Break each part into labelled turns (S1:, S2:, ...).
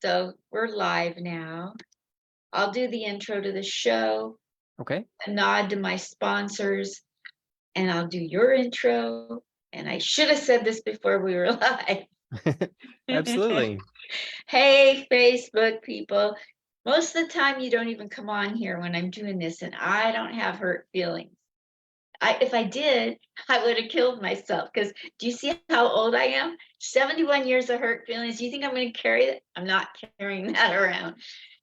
S1: So we're live now. I'll do the intro to the show,
S2: Okay.
S1: a nod to my sponsors, and I'll do your intro. And I should have said this before we were live.
S2: Absolutely.
S1: Hey, Facebook people. Most of the time, you don't even come on here when I'm doing this, and I don't have hurt feelings. If I did, I would have killed myself. Because do you see how old I am? 71 years of hurt feelings. Do you think I'm going to carry it? I'm not carrying that around.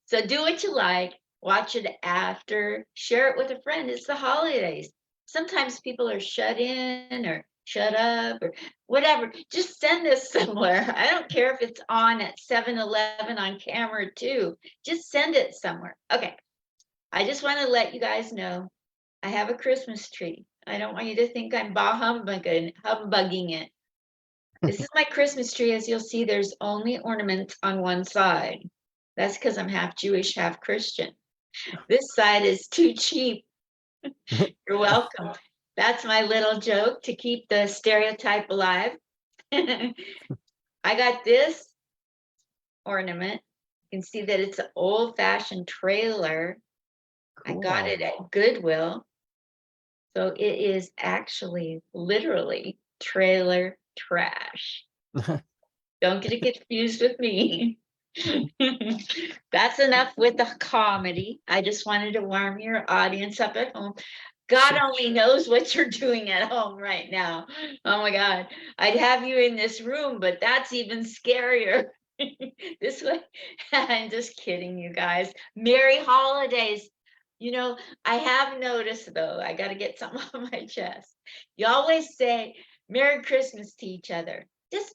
S1: So do what you like, watch it after, share it with a friend. It's the holidays. Sometimes people are shut in or shut up or whatever. Just send this somewhere. I don't care if it's on at 7-Eleven on camera too. Just send it somewhere. Okay. I just want to let you guys know I have a Christmas tree. I don't want you to think I'm humbugging it. This is my Christmas tree. As you'll see, there's only ornaments on one side. That's because I'm half Jewish, half Christian. This side is too cheap. You're welcome. That's my little joke to keep the stereotype alive. I got this ornament. You can see that it's an old-fashioned trailer. I got
S2: Cool.
S1: it at Goodwill. So it is actually literally trailer trash. Don't get it confused with me. That's enough with the comedy. I just wanted to warm your audience up at home. God
S2: Sure.
S1: only knows what you're doing at home right now. Oh my God. I'd have you in this room, but that's even scarier. This way, I'm just kidding, you guys. Merry holidays. I have noticed though, I got to get something off my chest. You always say Merry Christmas to each other. Just,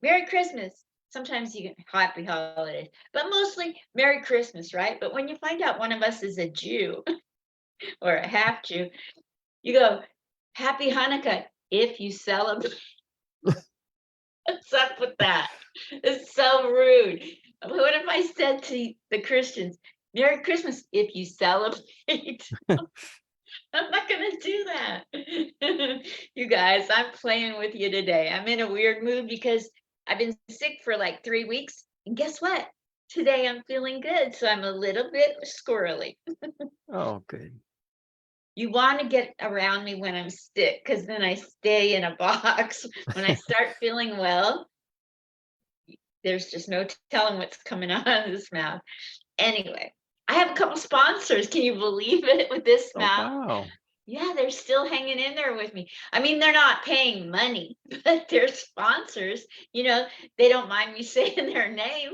S1: Merry Christmas. Sometimes you get happy holidays, but mostly Merry Christmas, right? But when you find out one of us is a Jew or a half Jew, you go, Happy Hanukkah if you celebrate. What's up with that? It's so rude. What if I said to the Christians, Merry Christmas if you celebrate? I'm not going to do that. You guys, I'm playing with you today. I'm in a weird mood because I've been sick for like 3 weeks. And guess what? Today I'm feeling good. So I'm a little bit squirrely.
S2: Oh, good.
S1: You want to get around me when I'm sick because then I stay in a box. When I start feeling well, there's just no telling what's coming out of this mouth. Anyway, I have a couple sponsors. Can you believe it with this
S2: Oh,
S1: mouth?
S2: wow.
S1: Yeah, they're still hanging in there with me. I mean, they're not paying money, but they're sponsors. They don't mind me saying their name.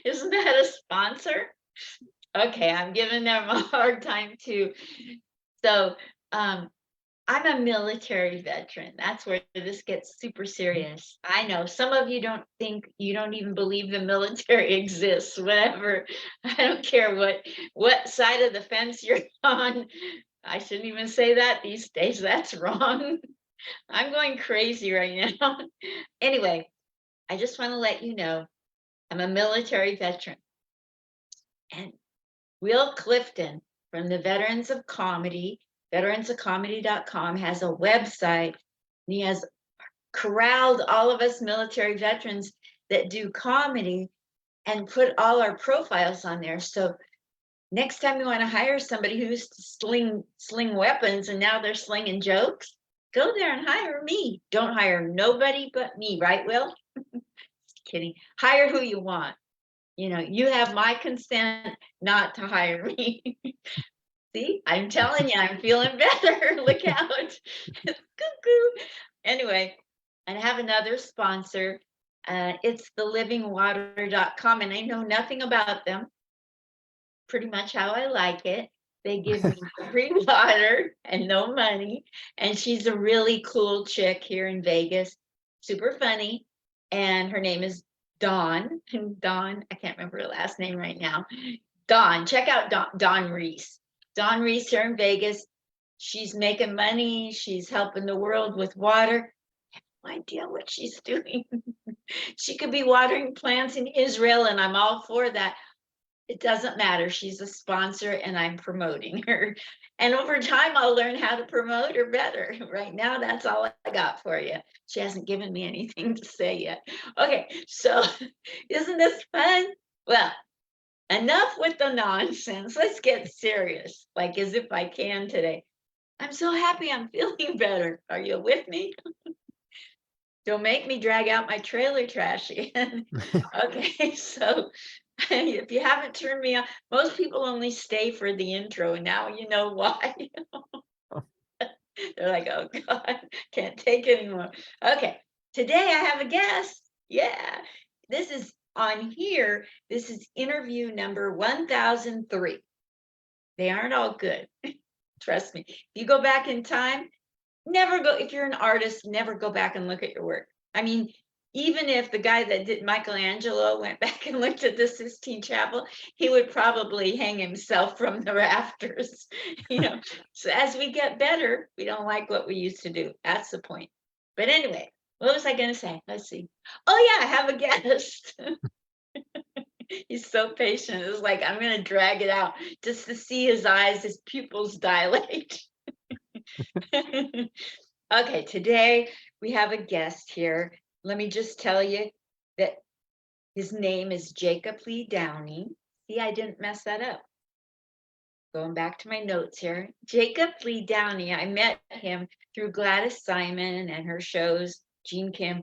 S1: Isn't that a sponsor? Okay, I'm giving them a hard time too. So, um, I'm a military veteran. That's where this gets super serious. I know some of you don't even believe the military exists, whatever. I don't care what side of the fence you're on. I shouldn't even say that these days. That's wrong. I'm going crazy right now. Anyway, I just want to let you know I'm a military veteran. And Will Clifton from the Veterans of Comedy, veteransofcomedy.com, has a website. And he has corralled all of us military veterans that do comedy and put all our profiles on there. So next time you want to hire somebody who used to sling weapons and now they're slinging jokes, go there and hire me. Don't hire nobody but me, right, Will? Just kidding. Hire who you want. You have my consent not to hire me. See, I'm telling you, I'm feeling better. Look out. Cuckoo. Anyway, I have another sponsor. It's thelivingwater.com, and I know nothing about them. Pretty much how I like it. They give me free water and no money. And she's a really cool chick here in Vegas, super funny. And her name is Dawn. Dawn, I can't remember her last name right now. Dawn, check out Dawn Reese. Dawn Reese here in Vegas. She's making money. She's helping the world with water. No idea what she's doing. She could be watering plants in Israel, and I'm all for that. It doesn't matter. She's a sponsor and I'm promoting her. And over time, I'll learn how to promote her better. Right now, that's all I got for you. She hasn't given me anything to say yet. Okay, so isn't this fun? Well, enough with the nonsense. Let's get serious, like as if I can today. I'm so happy I'm feeling better. Are you with me? Don't make me drag out my trailer trash again. Okay, so if you haven't turned me on, most people only stay for the intro, and now you know why. They're like, oh God, can't take it anymore. Okay, today I have a guest. Yeah, this is on here. This is interview number 1003. They aren't all good. Trust me. If you go back in time, never go, if you're an artist, never go back and look at your work. I mean, even if the guy that did Michelangelo went back and looked at the Sistine Chapel, he would probably hang himself from the rafters. So as we get better, we don't like what we used to do. That's the point. But anyway, what was I going to say? Let's see. Oh yeah, I have a guest. He's so patient. It's like I'm going to drag it out just to see his eyes, his pupils dilate. Okay, today we have a guest here. Let me just tell you that his name is Jacob Lee Downey. See, I didn't mess that up. Going back to my notes here. Jacob Lee Downey, I met him through Gladys Simon and her shows, Gene Kim.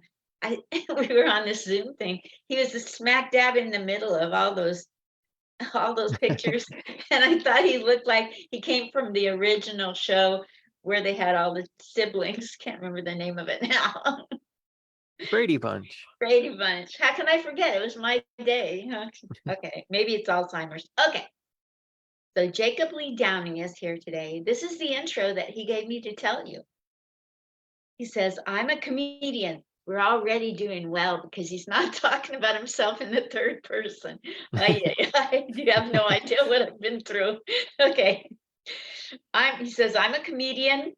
S1: We were on this Zoom thing. He was smack dab in the middle of all those pictures. And I thought he looked like he came from the original show where they had all the siblings. Can't remember the name of it now.
S2: Brady Bunch.
S1: Brady Bunch. How can I forget? It was my day. Okay, maybe it's Alzheimer's. Okay. So Jacob Lee Downey is here today. This is the intro that he gave me to tell you. He says, I'm a comedian. We're already doing well because he's not talking about himself in the third person. You have no idea what I've been through. Okay. He says, I'm a comedian,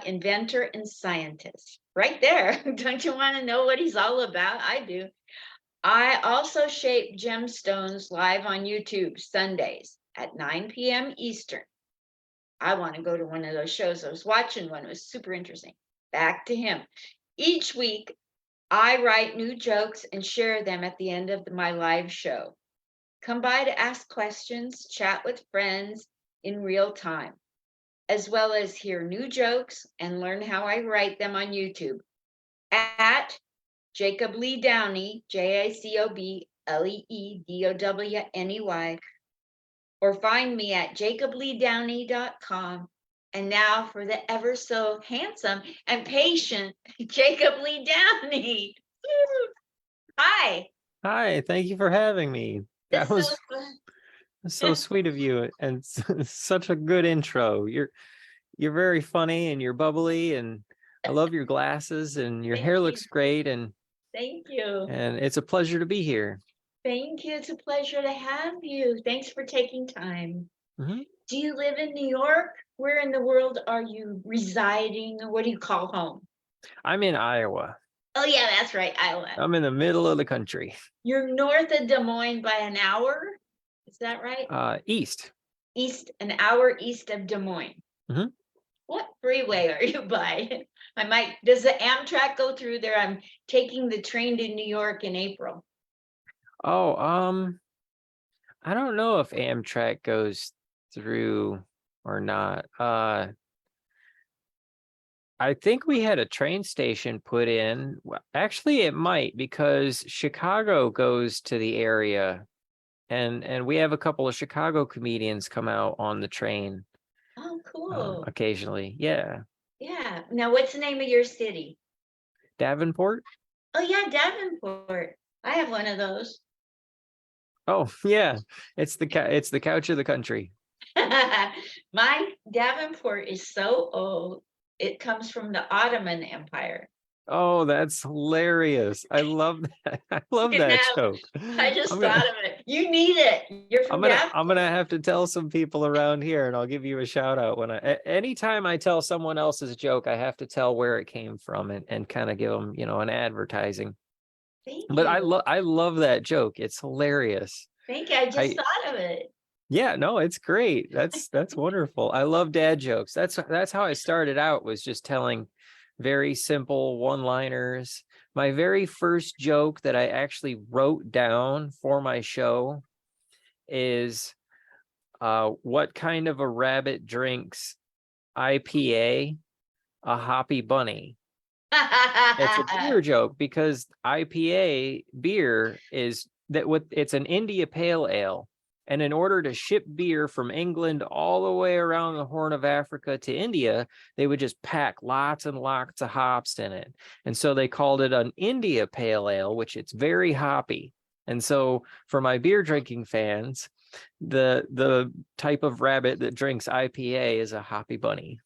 S1: inventor, and scientist. Right there. Don't you want to know what he's all about? I do. I also shape gemstones live on YouTube Sundays at 9 p.m. Eastern. I want to go to one of those shows. I was watching one. It was super interesting. Back to him. Each week, I write new jokes and share them at the end of my live show. Come by to ask questions, chat with friends in real time, as well as hear new jokes and learn how I write them on YouTube at Jacob Lee Downey, JacobLeeDowney, or find me at jacobleedowney.com. And now for the ever so handsome and patient Jacob Lee Downey. Hi.
S2: Hi, thank you for having me. That was so sweet of you, and such a good intro. You're very funny and you're bubbly, and I love your glasses, and your hair looks great, and
S1: thank you.
S2: And it's a pleasure to be here.
S1: Thank you. It's a pleasure to have you. Thanks for taking time.
S2: Mm-hmm.
S1: Do you live in New York? Where in the world are you residing? What do you call home?
S2: I'm in Iowa.
S1: Oh yeah, that's right, Iowa.
S2: I'm in the middle of the country.
S1: You're north of Des Moines by an hour. Is that right?
S2: East.
S1: An hour east of Des Moines.
S2: Mm-hmm.
S1: What freeway are you by? Does the Amtrak go through there? I'm taking the train to New York in April.
S2: Oh, I don't know if Amtrak goes through or not. I think we had a train station put in. Well, actually, it might, because Chicago goes to the area, and we have a couple of Chicago comedians come out on the train.
S1: Oh, cool.
S2: Occasionally, yeah.
S1: Yeah. Now, what's the name of your city?
S2: Davenport.
S1: Oh yeah, Davenport. I have one of those.
S2: Oh yeah, it's the couch of the country.
S1: My Davenport is so old. It comes from the Ottoman Empire.
S2: Oh, that's hilarious. I love that. I love that joke.
S1: I just thought of it. You need it. You're from Davenport.
S2: I'm gonna have to tell some people around here, and I'll give you a shout out anytime I tell someone else's joke. I have to tell where it came from and kind of give them, an advertising. But I love that joke. It's hilarious.
S1: Thank you. I just thought of it.
S2: Yeah, no, it's great. That's wonderful. I love dad jokes. That's how I started out, was just telling very simple one-liners. My very first joke that I actually wrote down for my show is, what kind of a rabbit drinks IPA? A hoppy bunny. It's a beer joke because IPA beer is that with it's an India Pale Ale. And in order to ship beer from England all the way around the Horn of Africa to India, they would just pack lots and lots of hops in it. And so they called it an India Pale Ale, which it's very hoppy. And so for my beer drinking fans, the type of rabbit that drinks IPA is a hoppy bunny.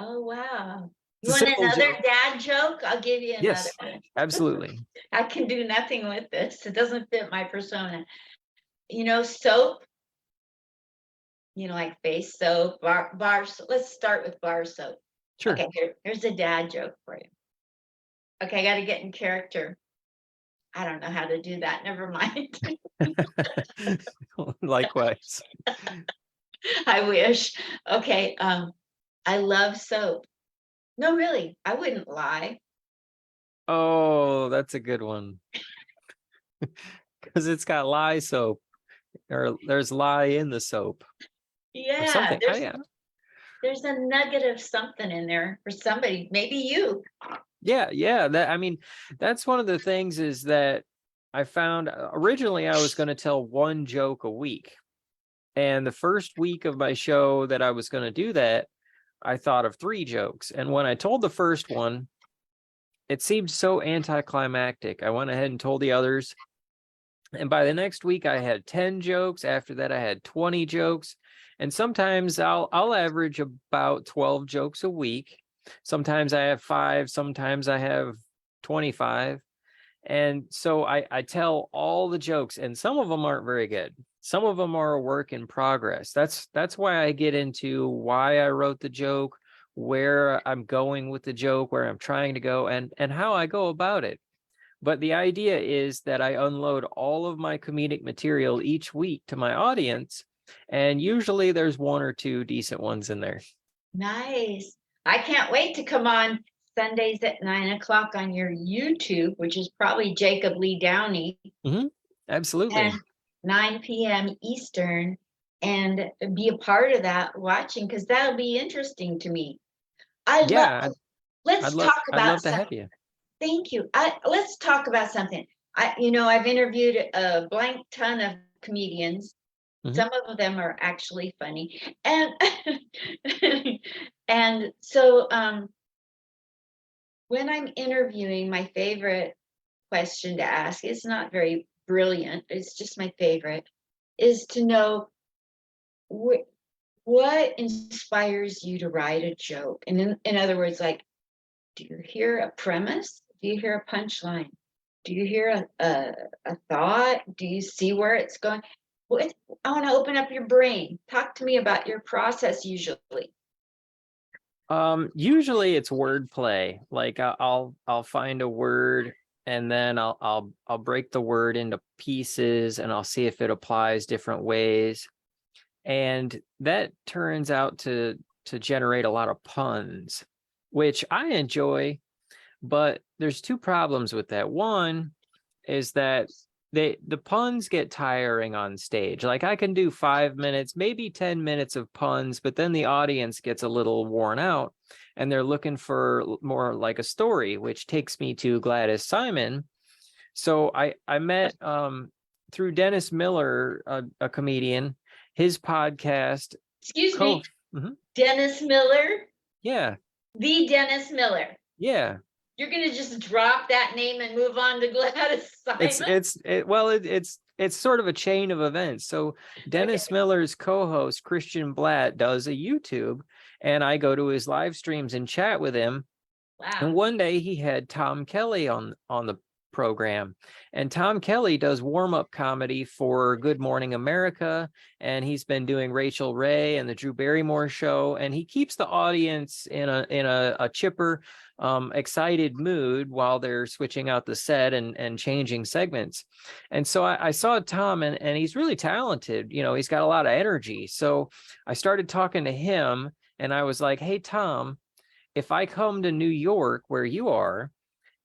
S1: Oh, wow.
S2: It's
S1: You
S2: a
S1: want
S2: simple
S1: another
S2: joke.
S1: dad joke? I'll give you another
S2: Yes,
S1: one.
S2: absolutely.
S1: I can do nothing with this. It doesn't fit my persona. Soap, like face soap, bar. Let's start with bar soap.
S2: Sure.
S1: Okay, here's a dad joke for you. Okay, I got to get in character. I don't know how to do that. Never mind.
S2: Likewise.
S1: I wish. Okay, I love soap. No, really, I wouldn't lie.
S2: Oh, that's a good one. Because it's got lye soap, or there's lye in the soap, or
S1: Yeah,
S2: something.
S1: there's a nugget of something in there for somebody, maybe you.
S2: Yeah. That's one of the things is that I found originally I was going to tell one joke a week. And the first week of my show that I was going to do that, I thought of 3 jokes. And when I told the first one, it seemed so anticlimactic. I went ahead and told the others. And by the next week, I had 10 jokes. After that, I had 20 jokes. And sometimes I'll average about 12 jokes a week. Sometimes I have 5, sometimes I have 25. And so I tell all the jokes, and some of them aren't very good. Some of them are a work in progress. That's why I get into why I wrote the joke, where I'm going with the joke, where I'm trying to go, and how I go about it. But the idea is that I unload all of my comedic material each week to my audience, and usually there's 1 or 2 decent ones in there.
S1: Nice. I can't wait to come on Sundays at 9 o'clock on your YouTube, which is probably Jacob Lee Downey,
S2: Absolutely.
S1: and 9 p.m. Eastern, and be a part of that watching, because that'll be interesting to me.
S2: Yeah,
S1: Let's talk
S2: I'd
S1: about
S2: love to
S1: something.
S2: have you.
S1: Thank you. Let's talk about something. I've interviewed a blank ton of comedians. Some of them are actually funny, and and so when I'm interviewing, my favorite question to ask, it's not very brilliant, it's just my favorite, is to know what inspires you to write a joke. And in other words, like, do you hear a premise? Do you hear a punchline? Do you hear a thought? Do you see where it's going? I want to open up your brain. Talk to me about your process usually.
S2: Usually it's wordplay. Like I'll find a word, and then I'll break the word into pieces, and I'll see if it applies different ways. And that turns out to generate a lot of puns, which I enjoy, but there's 2 problems with that. One is that the puns get tiring on stage. Like I can do 5 minutes, maybe 10 minutes of puns, but then the audience gets a little worn out and they're looking for more like a story, which takes me to Gladys Simon. So I met through Dennis Miller, a comedian, his podcast.
S1: Excuse me. Dennis Miller?
S2: Yeah.
S1: The Dennis Miller.
S2: Yeah.
S1: You're gonna just drop that name and move on to Gladys Simon?
S2: It's sort of a chain of events. So Dennis Miller's co-host Christian Blatt does a YouTube, and I go to his live streams and chat with him.
S1: Wow.
S2: And one day he had Tom Kelly on the program, and Tom Kelly does warm-up comedy for Good Morning America, and he's been doing Rachel Ray and the Drew Barrymore show, and he keeps the audience in a chipper, excited mood while they're switching out the set and changing segments. And so I saw Tom, and he's really talented. He's got a lot of energy. So I started talking to him, and I was like, hey Tom, if I come to New York where you are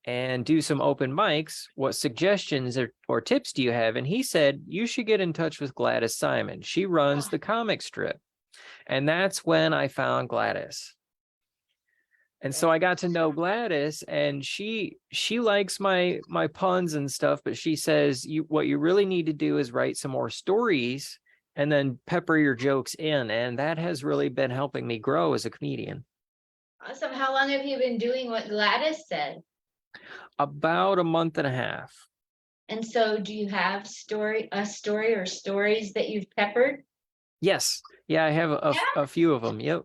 S2: and do some open mics, what suggestions or tips do you have? And he said, you should get in touch with Gladys Simon. She runs the comic strip. And that's when I found Gladys. And so I got to know Gladys, and she likes my puns and stuff, but she says, what you really need to do is write some more stories and then pepper your jokes in. And that has really been helping me grow as a comedian.
S1: Awesome. How long have you been doing what Gladys said?
S2: About a month and a half.
S1: And so do you have a story or stories that you've peppered?
S2: Yes. Yeah, I have a few of them. Yep.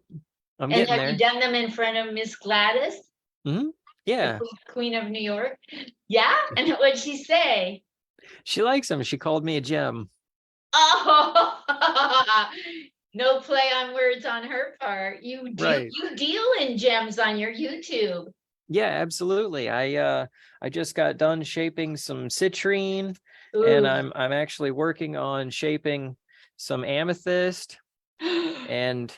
S2: I'm
S1: And
S2: getting
S1: have
S2: there.
S1: you done them in front of Miss Gladys,
S2: Yeah.
S1: the Queen of New York? Yeah? And what'd she say?
S2: She likes them. She called me a gem.
S1: Oh, no play on words on her part. You deal in gems on your YouTube.
S2: Yeah, absolutely. I just got done shaping some citrine.
S1: Ooh.
S2: And I'm actually working on shaping some amethyst. And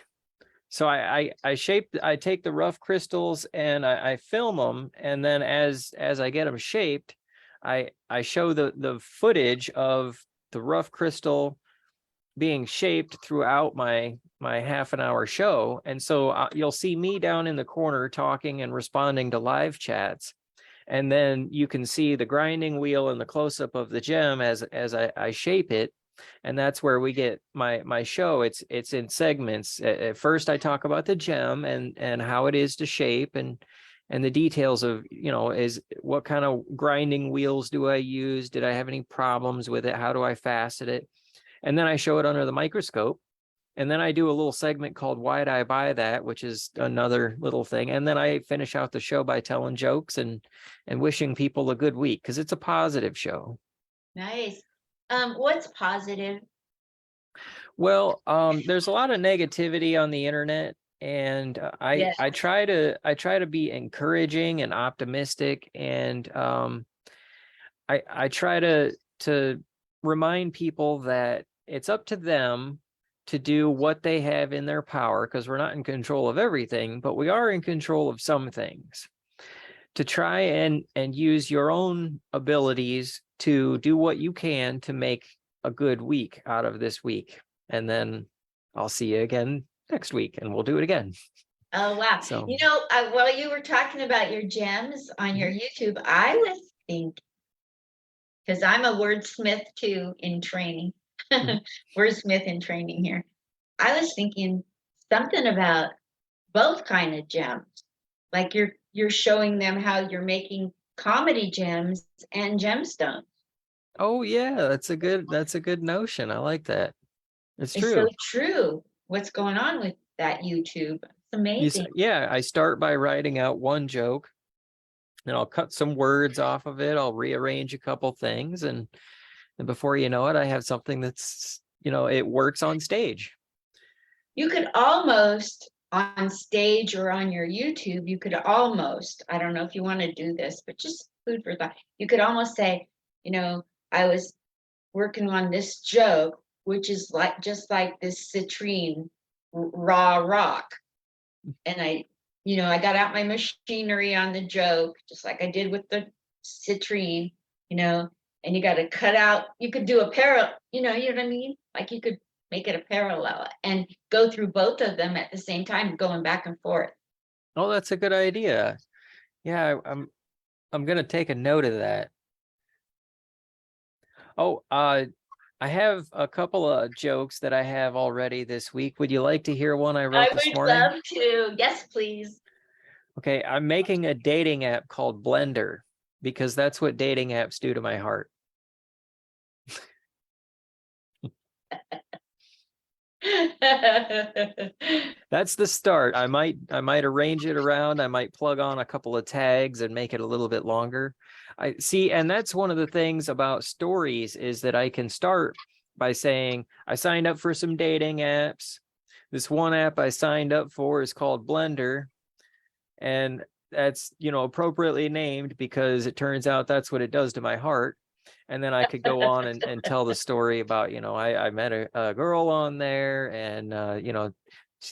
S2: so I take the rough crystals and I film them, and then as I get them shaped, I show the footage of the rough crystal being shaped throughout my half an hour show. And so you'll see me down in the corner talking and responding to live chats. And then you can see the grinding wheel and the close-up of the gem as I shape it. And that's where we get my show. It's in segments. At first I talk about the gem and how it is to shape, and the details of, is what kind of grinding wheels do I use? Did I have any problems with it? How do I facet it? And then I show it under the microscope. And then I do a little segment called Why'd I Buy That, which is another little thing. And then I finish out the show by telling jokes and wishing people a good week, because it's a positive show.
S1: Nice. What's positive?
S2: Well, there's a lot of negativity on the internet, and I try to be encouraging and optimistic, and I try to remind people that it's up to them to do what they have in their power, because we're not in control of everything, but we are in control of some things. To try and use your own abilities to do what you can to make a good week out of this week. And then I'll see you again next week and we'll do it again.
S1: Oh, wow.
S2: So,
S1: while you were talking about your gems on your YouTube, I was thinking, because I'm a wordsmith too in training, wordsmith in training here. I was thinking something about both kind of gems. Like you're showing them how you're making comedy gems and gemstones.
S2: oh yeah, that's a good notion. I like that. It's true.
S1: It's so true. What's going on with that YouTube? It's amazing.
S2: Yeah, I start by writing out one joke, and I'll cut some words off of it. I'll rearrange a couple things, and before you know it, I have something that's, it works on stage.
S1: You could almost, on stage or on your YouTube, you could almost, I don't know if you want to do this, but just food for thought. You could almost say, I was working on this joke, which is just like this citrine raw rock. And I got out my machinery on the joke, just like I did with the citrine, and you got to cut out, you could do a parallel, you know what I mean? Like you could make it a parallel and go through both of them at the same time, going back and forth.
S2: Oh, that's a good idea. Yeah, I'm gonna take a note of that. Oh, I have a couple of jokes that I have already this week. Would you like to hear one I wrote this morning?
S1: I would love to. Yes, please.
S2: Okay, I'm making a dating app called Blender, because that's what dating apps do to my heart. That's the start. I might arrange it around. I might plug on a couple of tags and make it a little bit longer. I see, and that's one of the things about stories, is that I can start by saying I signed up for some dating apps. This one app I signed up for is called Blender, and that's, appropriately named because it turns out that's what it does to my heart. And then I could go on and tell the story about, I met a girl on there, and,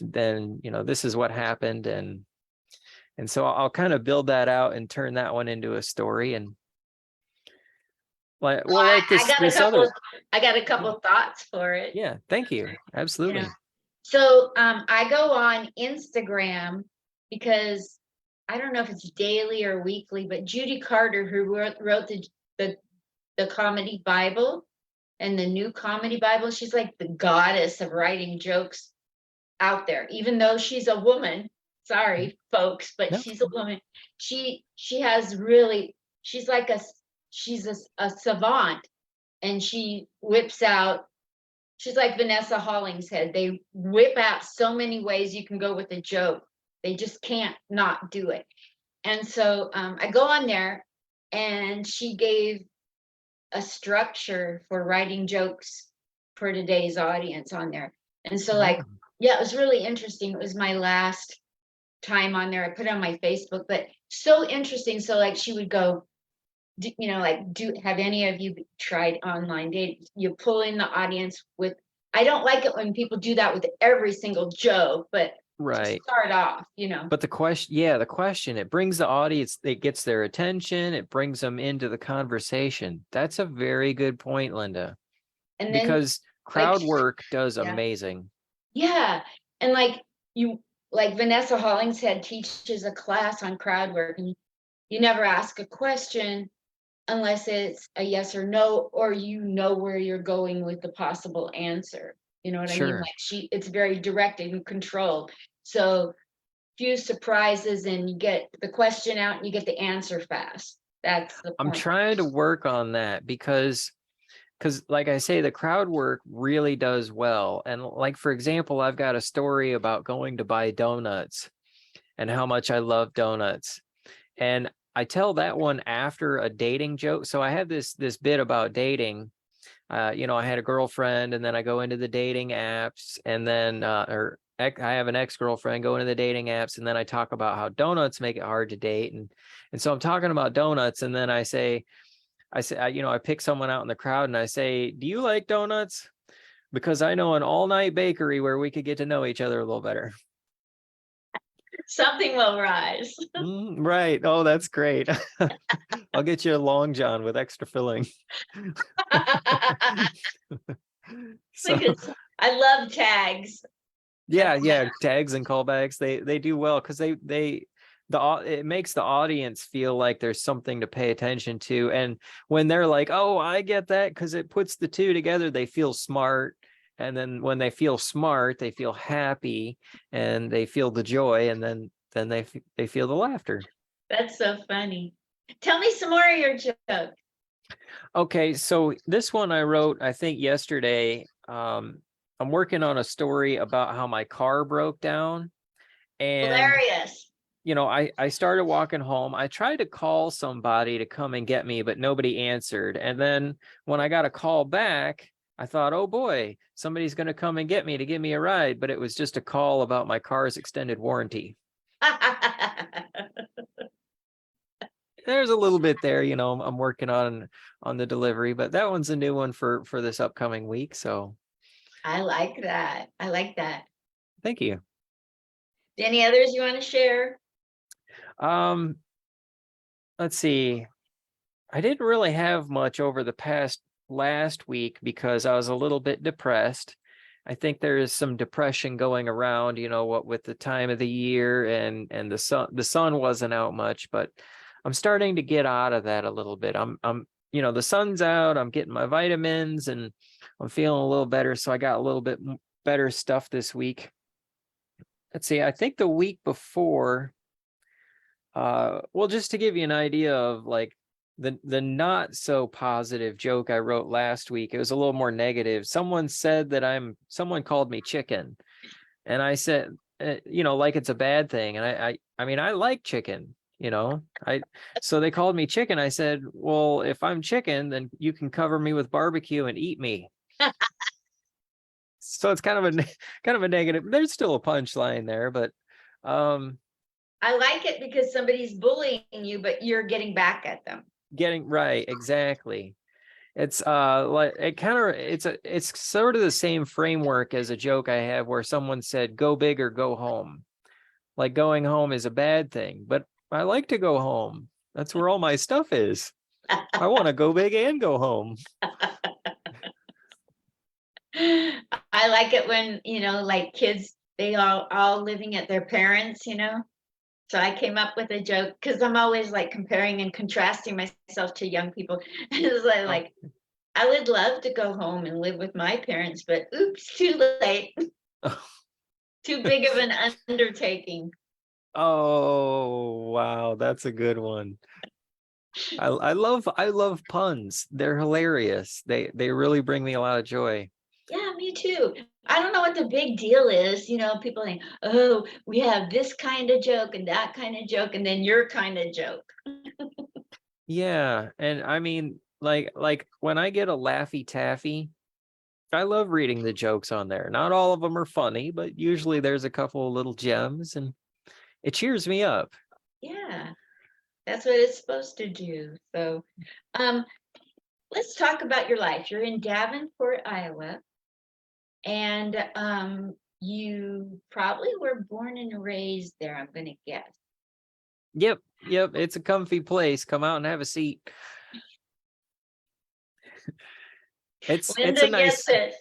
S2: then, this is what happened. And And so I'll kind of build that out and turn that one into a story. And like, well, like
S1: I got a
S2: this
S1: couple.
S2: other.
S1: I got a couple thoughts for it.
S2: Yeah, thank you.
S1: You
S2: Absolutely.
S1: know, so I go on Instagram because I don't know if it's daily or weekly, but Judy Carter, who wrote the comedy Bible and the new comedy Bible, she's like the goddess of writing jokes out there, even though she's a woman. Sorry, folks, but
S2: No.
S1: she's a woman. She has really, she's like she's a savant, and she whips out, she's like Vanessa Hollingshead. They whip out so many ways you can go with a joke. They just can't not do it. And so I go on there, and she gave a structure for writing jokes for today's audience on there. And so, like, yeah, it was really interesting. It was my last time on there. I put it on my Facebook, but so interesting. So, like, she would go, have any of you tried online dating? You pull in the audience with, I don't like it when people do that with every single joke, but to
S2: Right.
S1: start off,
S2: But the question, it brings the audience, it gets their attention, it brings them into the conversation. That's a very good point, Linda.
S1: and then
S2: Because crowd work does
S1: yeah.
S2: amazing.
S1: Yeah. And like Vanessa Hollingshead teaches a class on crowd work, and you never ask a question unless it's a yes or no, or where you're going with the possible answer. You know what I mean?
S2: Sure.
S1: Like it's very directed and controlled. So few surprises, and you get the question out and you get the answer fast. That's the point.
S2: I'm trying to work on that because like I say, the crowd work really does well. And like, for example, I've got a story about going to buy donuts and how much I love donuts. And I tell that one after a dating joke. So I have this bit about dating. I had a girlfriend, and then I go into the dating apps, and then I have an ex-girlfriend, go into the dating apps, and then I talk about how donuts make it hard to date. And so I'm talking about donuts, and then I say, I pick someone out in the crowd and I say, do you like donuts? Because I know an all-night bakery where we could get to know each other a little better.
S1: Something will rise.
S2: Right. Oh, that's great. I'll get you a Long John with extra filling. So,
S1: I love tags.
S2: Yeah, tags and callbacks. They do well because it makes the audience feel like there's something to pay attention to. And when they're like, oh, I get that, because it puts the two together, they feel smart. And then when they feel smart, they feel happy, and they feel the joy, and then they feel the laughter.
S1: That's so funny. Tell me some more of your joke.
S2: Okay, so this one I wrote, I think yesterday. I'm working on a story about how my car broke down. And
S1: hilarious.
S2: I started walking home. I tried to call somebody to come and get me, but nobody answered. And then when I got a call back, I thought, oh boy, somebody's going to come and get me to give me a ride. But it was just a call about my car's extended warranty. There's a little bit there, I'm working on the delivery, but that one's a new one for this upcoming week. So
S1: I like that.
S2: Thank you.
S1: Any others you want to share?
S2: Let's see. I didn't really have much over the last week because I was a little bit depressed. I think there is some depression going around, what with the time of the year, and the sun wasn't out much, but I'm starting to get out of that a little bit. I'm the sun's out, I'm getting my vitamins, and I'm feeling a little better. So I got a little bit better stuff this week. Let's see. I think the week before, well, just to give you an idea of like the not so positive joke I wrote last week, it was a little more negative. Someone called me chicken, and I said, like it's a bad thing. And I mean, I like chicken, so they called me chicken. I said, well, if I'm chicken, then you can cover me with barbecue and eat me. So it's kind of a negative. There's still a punchline there, but
S1: I like it because somebody's bullying you, but you're getting back at them.
S2: Getting right, exactly. It's like it's sort of the same framework as a joke I have where someone said, go big or go home. like going home is a bad thing, but I like to go home. That's where all my stuff is. I want to go big and go home.
S1: I like it when, like kids, they all living at their parents. So I came up with a joke because I'm always like comparing and contrasting myself to young people. It's
S2: Oh.
S1: like, I would love to go home and live with my parents, but oops, too late. Too big of an undertaking.
S2: Oh, wow, that's a good one. I love puns. They're hilarious. They really bring me a lot of joy.
S1: Yeah, me too. I don't know what the big deal is. People think, oh, we have this kind of joke and that kind of joke, and then your kind of joke.
S2: Yeah, and I mean, like when I get a Laffy Taffy, I love reading the jokes on there. Not all of them are funny, but usually there's a couple of little gems, and it cheers me up.
S1: Yeah, that's what it's supposed to do. So, um, let's talk about your life. You're in Davenport, Iowa, and you probably were born and raised there, I'm gonna guess.
S2: Yep, yep, it's a comfy place. Come out and have a seat. It's a
S1: Linda gets
S2: nice
S1: it.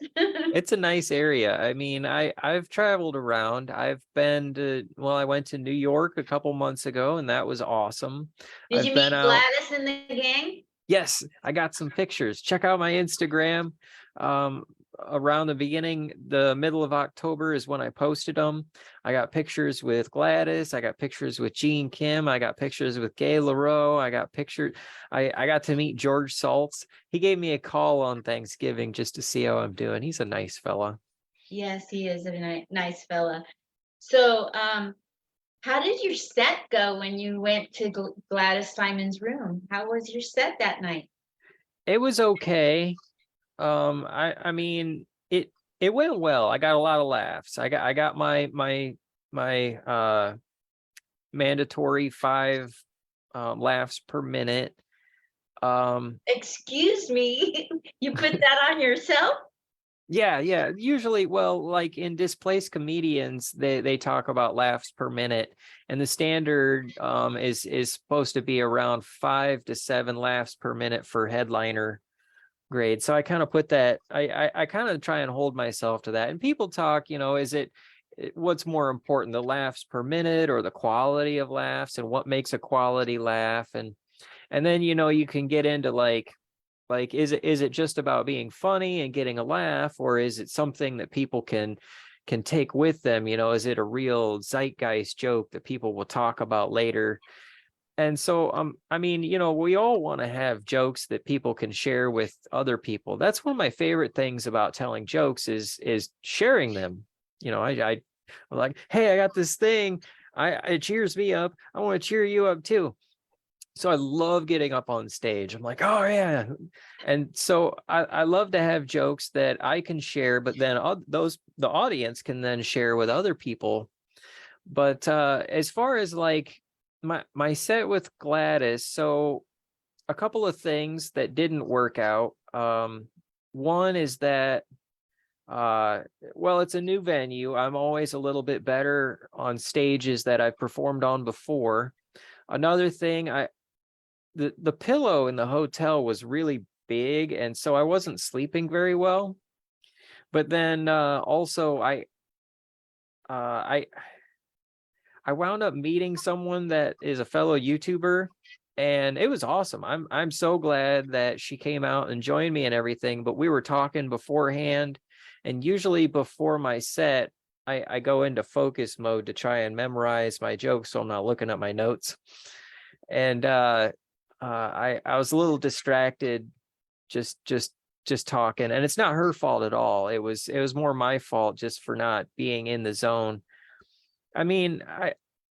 S2: it's a nice area. I mean, I've traveled around. I went to New York a couple months ago, and that was awesome.
S1: Did
S2: I've
S1: you
S2: been
S1: meet
S2: out.
S1: Gladys in the gang?
S2: Yes, I got some pictures. Check out my Instagram. Um, Around the middle of October is when I posted them. I got pictures with Gladys. I got pictures with Gene Kim. I got pictures with Gay LaRoe. I got pictures. I got to meet George Saltz. He gave me a call on Thanksgiving just to see how I'm doing. He's a nice fella.
S1: Yes, he is a nice fella. So, how did your set go when you went to Gladys Simon's room? How was your set that night?
S2: It was okay. I mean it went well. I got a lot of laughs. I got my mandatory 5 laughs per minute.
S1: Excuse me, you put that on yourself?
S2: Yeah. Usually, well, like in displaced comedians, they talk about laughs per minute, and the standard is supposed to be around 5 to 7 laughs per minute for headliner grade. So I kind of put that, I kind of try and hold myself to that. And people talk, what's more important, the laughs per minute or the quality of laughs, and what makes a quality laugh? And then, you can get into like is it just about being funny and getting a laugh, or is it something that people can take with them? Is it a real zeitgeist joke that people will talk about later? And so I mean, we all want to have jokes that people can share with other people. That's one of my favorite things about telling jokes is sharing them. I'm like, hey, I got this thing. It cheers me up. I want to cheer you up too. So I love getting up on stage. I'm like, oh yeah. And so I love to have jokes that I can share, but then the audience can then share with other people. But as far as like my set with Gladys, so a couple of things that didn't work out. One is that well, it's a new venue. I'm always a little bit better on stages that I've performed on before. Another thing, the pillow in the hotel was really big, and so I wasn't sleeping very well. But then also uh, I wound up meeting someone that is a fellow YouTuber, and it was awesome. I'm so glad that she came out and joined me and everything. But we were talking beforehand, and usually before my set, I go into focus mode to try and memorize my jokes so I'm not looking at my notes. And I was a little distracted just talking, and it's not her fault at all. It was more my fault just for not being in the zone. I mean,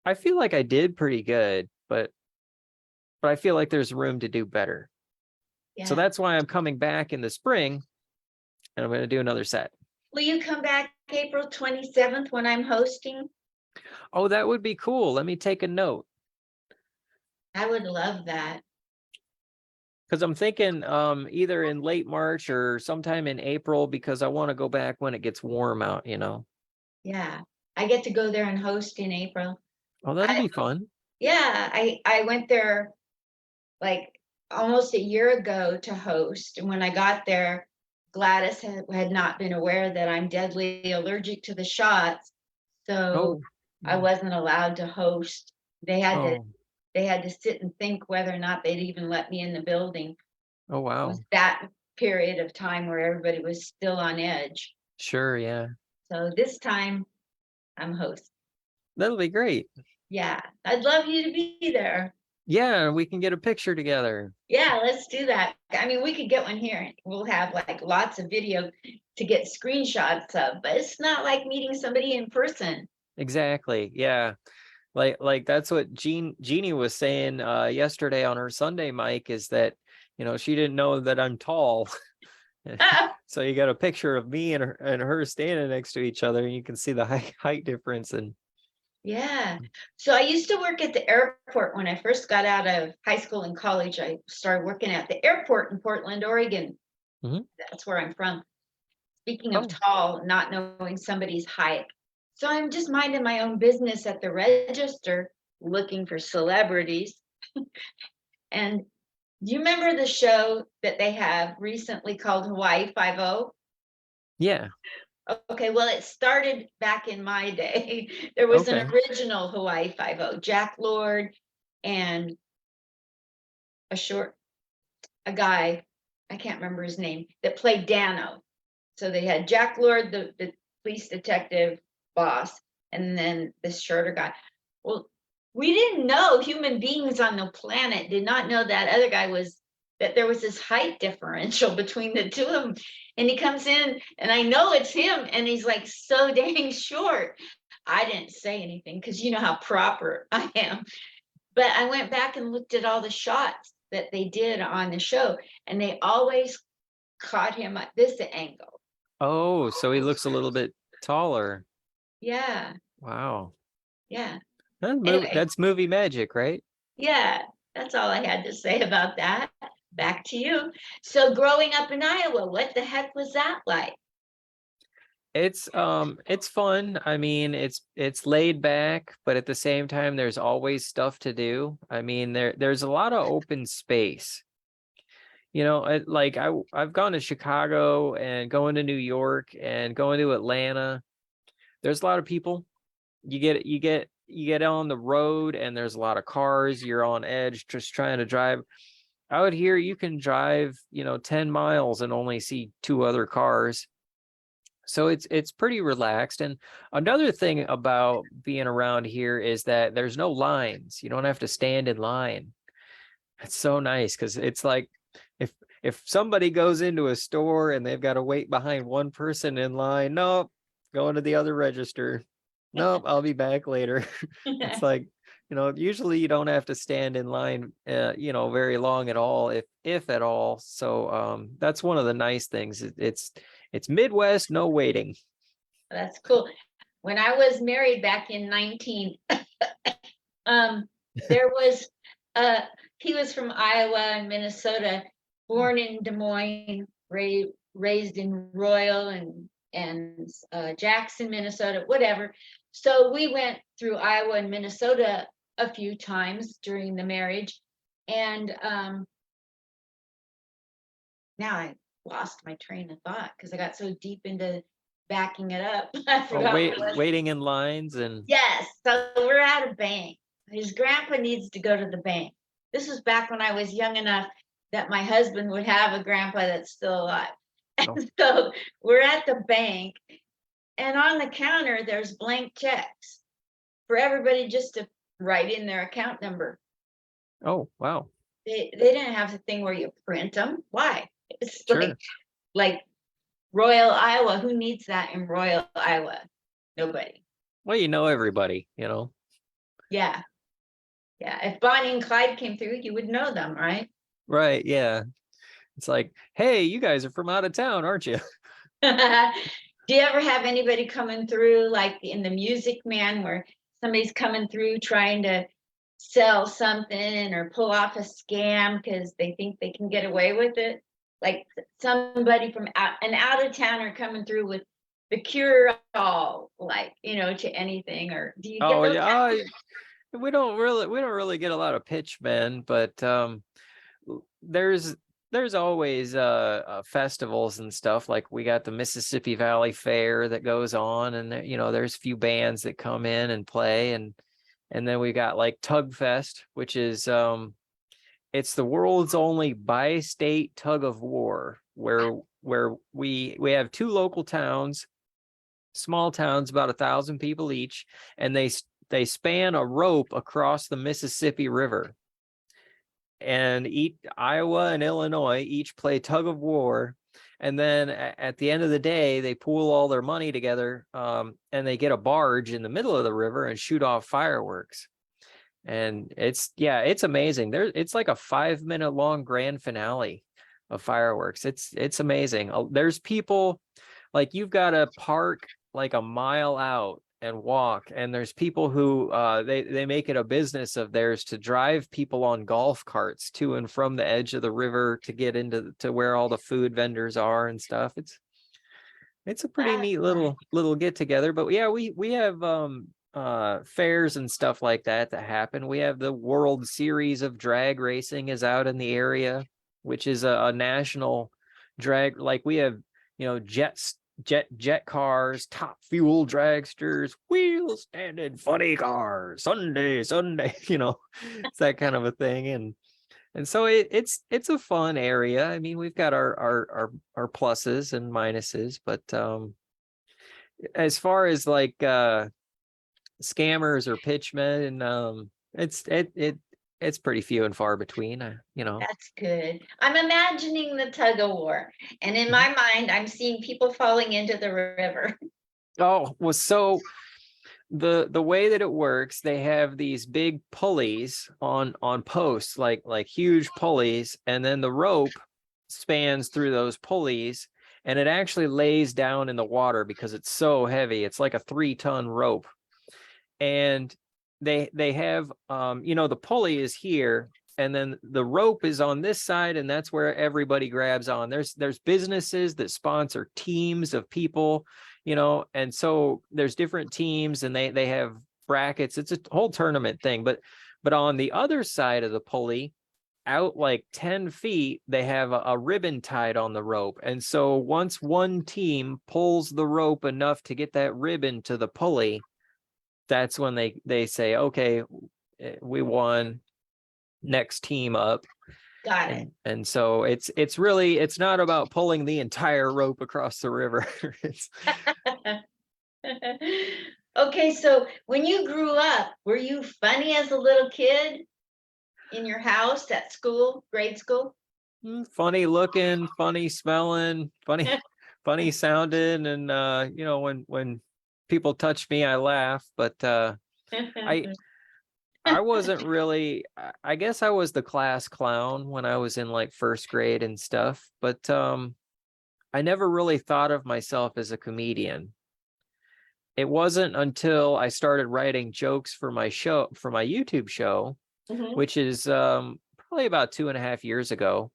S2: I feel like I did pretty good, but I feel like there's room to do better. So
S1: Yeah.
S2: that's why I'm coming back in the spring, and I'm going to do another set.
S1: Will you come back April 27th when I'm hosting?
S2: Oh, that would be cool. Let me take a note,
S1: I would love that.
S2: because I'm thinking either in late March or sometime in April, because I want to go back when it gets warm out.
S1: Yeah. I get to go there and host in April.
S2: Oh, that'll be fun.
S1: Yeah, I went there like almost a year ago to host, and when I got there, Gladys had not been aware that I'm deadly allergic to the shots, so
S2: Oh,
S1: I wasn't allowed to host. They had to
S2: oh,
S1: they had to sit and think whether or not they'd even let me in the building.
S2: oh,
S1: It was
S2: wow.
S1: that period of time where everybody was still on edge.
S2: Sure, yeah.
S1: So this time I'm host.
S2: That'll be great.
S1: Yeah, I'd love you to be there.
S2: Yeah, we can get a picture together.
S1: Yeah, let's do that. I mean, we could get one here. We'll have like lots of video to get screenshots of, but it's not like meeting somebody in person.
S2: Exactly. Yeah. Like that's what Jeannie was saying yesterday on her Sunday mic, is that, she didn't know that I'm tall. So you got a picture of me and her standing next to each other, and you can see the height difference. And
S1: Yeah. So I used to work at the airport when I first got out of high school and college. I started working at the airport in Portland, Oregon.
S2: Mhm.
S1: That's where I'm from. Speaking of
S2: Oh,
S1: tall, not knowing somebody's height. So I'm just minding my own business at the register looking for celebrities. And do you remember the show that they have recently called Hawaii Five-O?
S2: yeah.
S1: Okay, well, it started back in my day. There was an
S2: Okay.
S1: original Hawaii Five-O, Jack Lord and a short, a guy, I can't remember his name, that played Dano. So they had Jack Lord, the police detective boss, and then this shorter guy. Well, we didn't know, human beings on the planet did not know that other guy that there was this height differential between the two of them. And he comes in and I know it's him, and he's like so dang short. I didn't say anything because you know how proper I am. But I went back and looked at all the shots that they did on the show, and they always caught him at this angle.
S2: Oh, so he looks a little bit taller.
S1: Yeah,
S2: Wow.
S1: yeah. Anyway,
S2: That's movie magic, right?
S1: yeah, that's all I had to say about that. Back to you. So growing up in Iowa, what the heck was that like?
S2: It's fun. I mean, it's laid back, but at the same time there's always stuff to do. I mean, there's a lot of open space. Like I've gone to Chicago and going to New York and going to Atlanta. There's a lot of people. You get on the road and there's a lot of cars. You're on edge just trying to drive. Out here you can drive, 10 miles and only see two other cars. So it's pretty relaxed. And another thing about being around here is that there's no lines. You don't have to stand in line. It's so nice because it's like if somebody goes into a store and they've got to wait behind one person in line, nope, going to the other register. Nope, I'll be back later. It's like, usually you don't have to stand in line very long at all, if at all. So that's one of the nice things. It's Midwest, no waiting.
S1: That's cool. When I was married back in 19, there was he was from Iowa and Minnesota, born in Des Moines, raised in Royal and Jackson, Minnesota, whatever. So we went through Iowa and Minnesota a few times during the marriage, and now I lost my train of thought because I got so deep into backing it up. I
S2: Oh,
S1: forgot what it was.
S2: waiting in lines and
S1: Yes, so we're at a bank. His grandpa needs to go to the bank. This was back when I was young enough that my husband would have a grandpa that's still alive.
S2: oh,
S1: And so we're at the bank, and on the counter, there's blank checks for everybody just to write in their account number.
S2: oh wow,
S1: They didn't have the thing where you print them. Why? It's
S2: sure.
S1: like Royal Iowa. Who needs that in Royal Iowa? Nobody.
S2: Well, everybody.
S1: Yeah. Yeah. If Bonnie and Clyde came through, you would know them, right?
S2: Right, yeah. It's like, hey, you guys are from out of town, aren't you?
S1: Do you ever have anybody coming through like in the Music Man where somebody's coming through trying to sell something or pull off a scam because they think they can get away with it? Like somebody from an out of towner coming through with the cure all, like, to anything, or do you get
S2: Oh
S1: those?
S2: yeah, we don't really get a lot of pitchmen, but there's always festivals and stuff. Like we got the Mississippi Valley Fair that goes on, and there's a few bands that come in and play, and then we got like Tug Fest, which is it's the world's only bi-state tug of war, where we have two local towns, small towns, about 1,000 people each, and they span a rope across the Mississippi River. And Iowa and Illinois each play tug of war, and then at the end of the day, they pool all their money together, and they get a barge in the middle of the river and shoot off fireworks. And it's amazing. It's like a 5-minute long grand finale of fireworks. It's amazing. There's people, like, you've got to park like a mile out and walk, and there's people who they make it a business of theirs to drive people on golf carts to and from the edge of the river to get to where all the food vendors are and stuff. It's a pretty neat little get together. But yeah, we have fairs and stuff like that happen. We have the World Series of drag racing is out in the area, which is a national drag. Like we have jet cars, top fuel dragsters, wheel standing funny cars, Sunday, it's that kind of a thing. And so it's a fun area. I mean, we've got our pluses and minuses, but as far as like scammers or pitchmen, it's pretty few and far between.
S1: That's good. I'm imagining the tug of war, and in my mind, I'm seeing people falling into the river.
S2: Oh, well, so the way that it works, they have these big pulleys on posts, like huge pulleys, and then the rope spans through those pulleys, and it actually lays down in the water because it's so heavy. It's like a 3-ton rope. And they have the pulley is here, and then the rope is on this side, and that's where everybody grabs on. There's businesses that sponsor teams of people, and so there's different teams, and they have brackets. It's a whole tournament thing. But on the other side of the pulley, out like 10 feet, they have a ribbon tied on the rope. And so once one team pulls the rope enough to get that ribbon to the pulley, that's when they say, okay, we won, next team up.
S1: Got it.
S2: And so it's not about pulling the entire rope across the river.
S1: Okay, so when you grew up, were you funny as a little kid in your house, at school, grade school?
S2: Funny looking, funny smelling, funny sounding, and when people touch me, I laugh. But I wasn't really, I guess I was the class clown when I was in like first grade and stuff, but I never really thought of myself as a comedian. It wasn't until I started writing jokes for my YouTube show, which is probably about 2.5 years ago,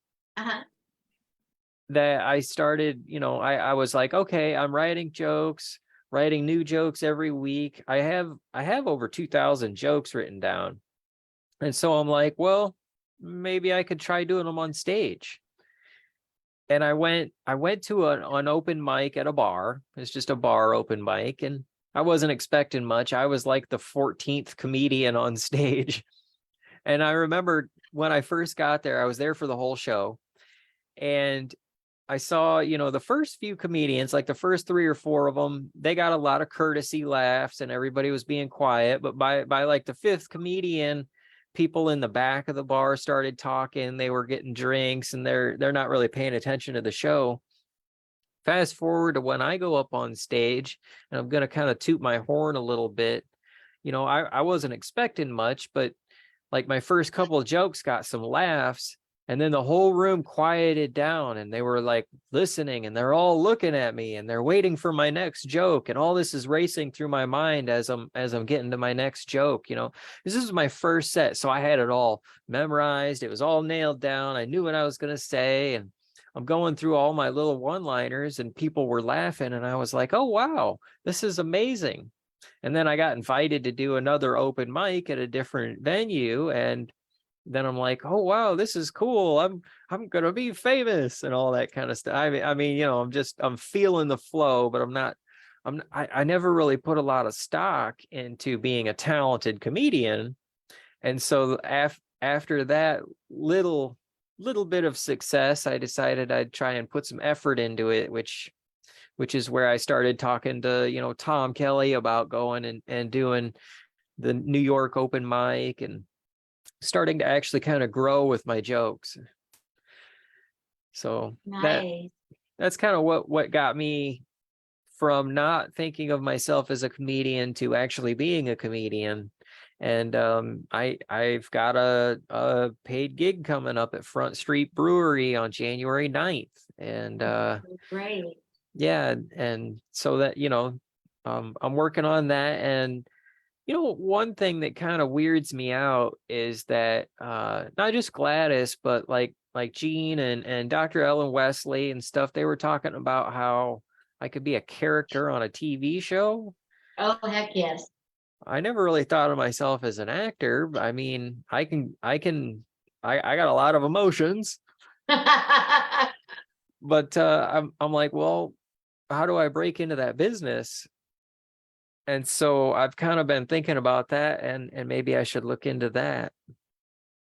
S2: that I started, I was like, okay, I'm writing new jokes every week. I have over 2,000 jokes written down. And so I'm like, well, maybe I could try doing them on stage. And I went to an open mic at a bar. It's just a bar open mic, and I wasn't expecting much. I was like the 14th comedian on stage. And I remember when I first got there, I was there for the whole show, and I saw, the first few comedians, like the first 3 or 4 of them, they got a lot of courtesy laughs and everybody was being quiet. But by like the 5th comedian, people in the back of the bar started talking. They were getting drinks, and they're not really paying attention to the show. Fast forward to when I go up on stage, and I'm going to kind of toot my horn a little bit. I wasn't expecting much, but like my first couple of jokes got some laughs. And then the whole room quieted down, and they were like listening, and they're all looking at me, and they're waiting for my next joke. And all this is racing through my mind as I'm getting to my next joke. This is my first set, so I had it all memorized. It was all nailed down. I knew what I was going to say, and I'm going through all my little one-liners and people were laughing and I was like, oh wow, this is amazing. And then I got invited to do another open mic at a different venue, and then I'm like, oh wow, this is cool. I'm gonna be famous and all that kind of stuff. I mean, I'm feeling the flow, but I never really put a lot of stock into being a talented comedian. And so after that little bit of success, I decided I'd try and put some effort into it, which is where I started talking to, Tom Kelly about going and doing the New York open mic and starting to actually kind of grow with my jokes. So
S1: Nice.
S2: that's kind of what got me from not thinking of myself as a comedian to actually being a comedian. And I've got a paid gig coming up at Front Street Brewery on January 9th. And
S1: Great.
S2: yeah, and so that, I'm working on that. And one thing that kind of weirds me out is that not just Gladys, but like Gene and Dr. Ellen Wesley and stuff, they were talking about how I could be a character on a TV show.
S1: Oh, heck yes.
S2: I never really thought of myself as an actor. I mean, I got a lot of emotions, but I'm like, well, how do I break into that business? And so I've kind of been thinking about that, and maybe I should look into that.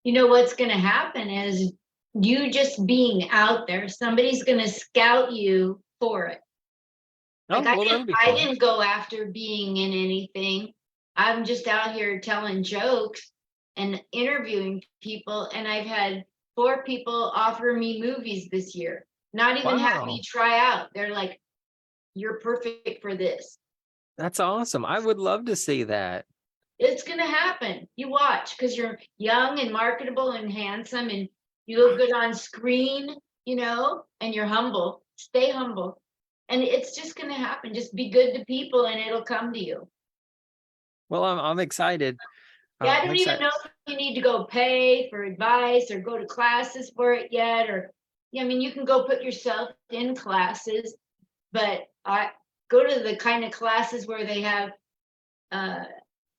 S1: You know what's going to happen is you just being out there, somebody's going to scout you for it.
S2: Oh,
S1: Like
S2: well, that'll be
S1: I
S2: fun.
S1: didn't go after being in anything. I'm just out here telling jokes and interviewing people, and I've had 4 people offer me movies this year. Not even have me
S2: Wow,
S1: try out. They're like, "You're perfect for this."
S2: that's awesome. I would love to see that.
S1: It's gonna happen. You watch, because you're young and marketable and handsome, and you look good on screen, and you're humble. Stay humble. And it's just gonna happen. Just be good to people and it'll come to you.
S2: Well, I'm excited.
S1: Yeah, I
S2: I'm
S1: don't even
S2: excited.
S1: know if you need to go pay for advice or go to classes for it yet, or yeah, I mean, you can go put yourself in classes, but I go to the kind of classes where they have uh,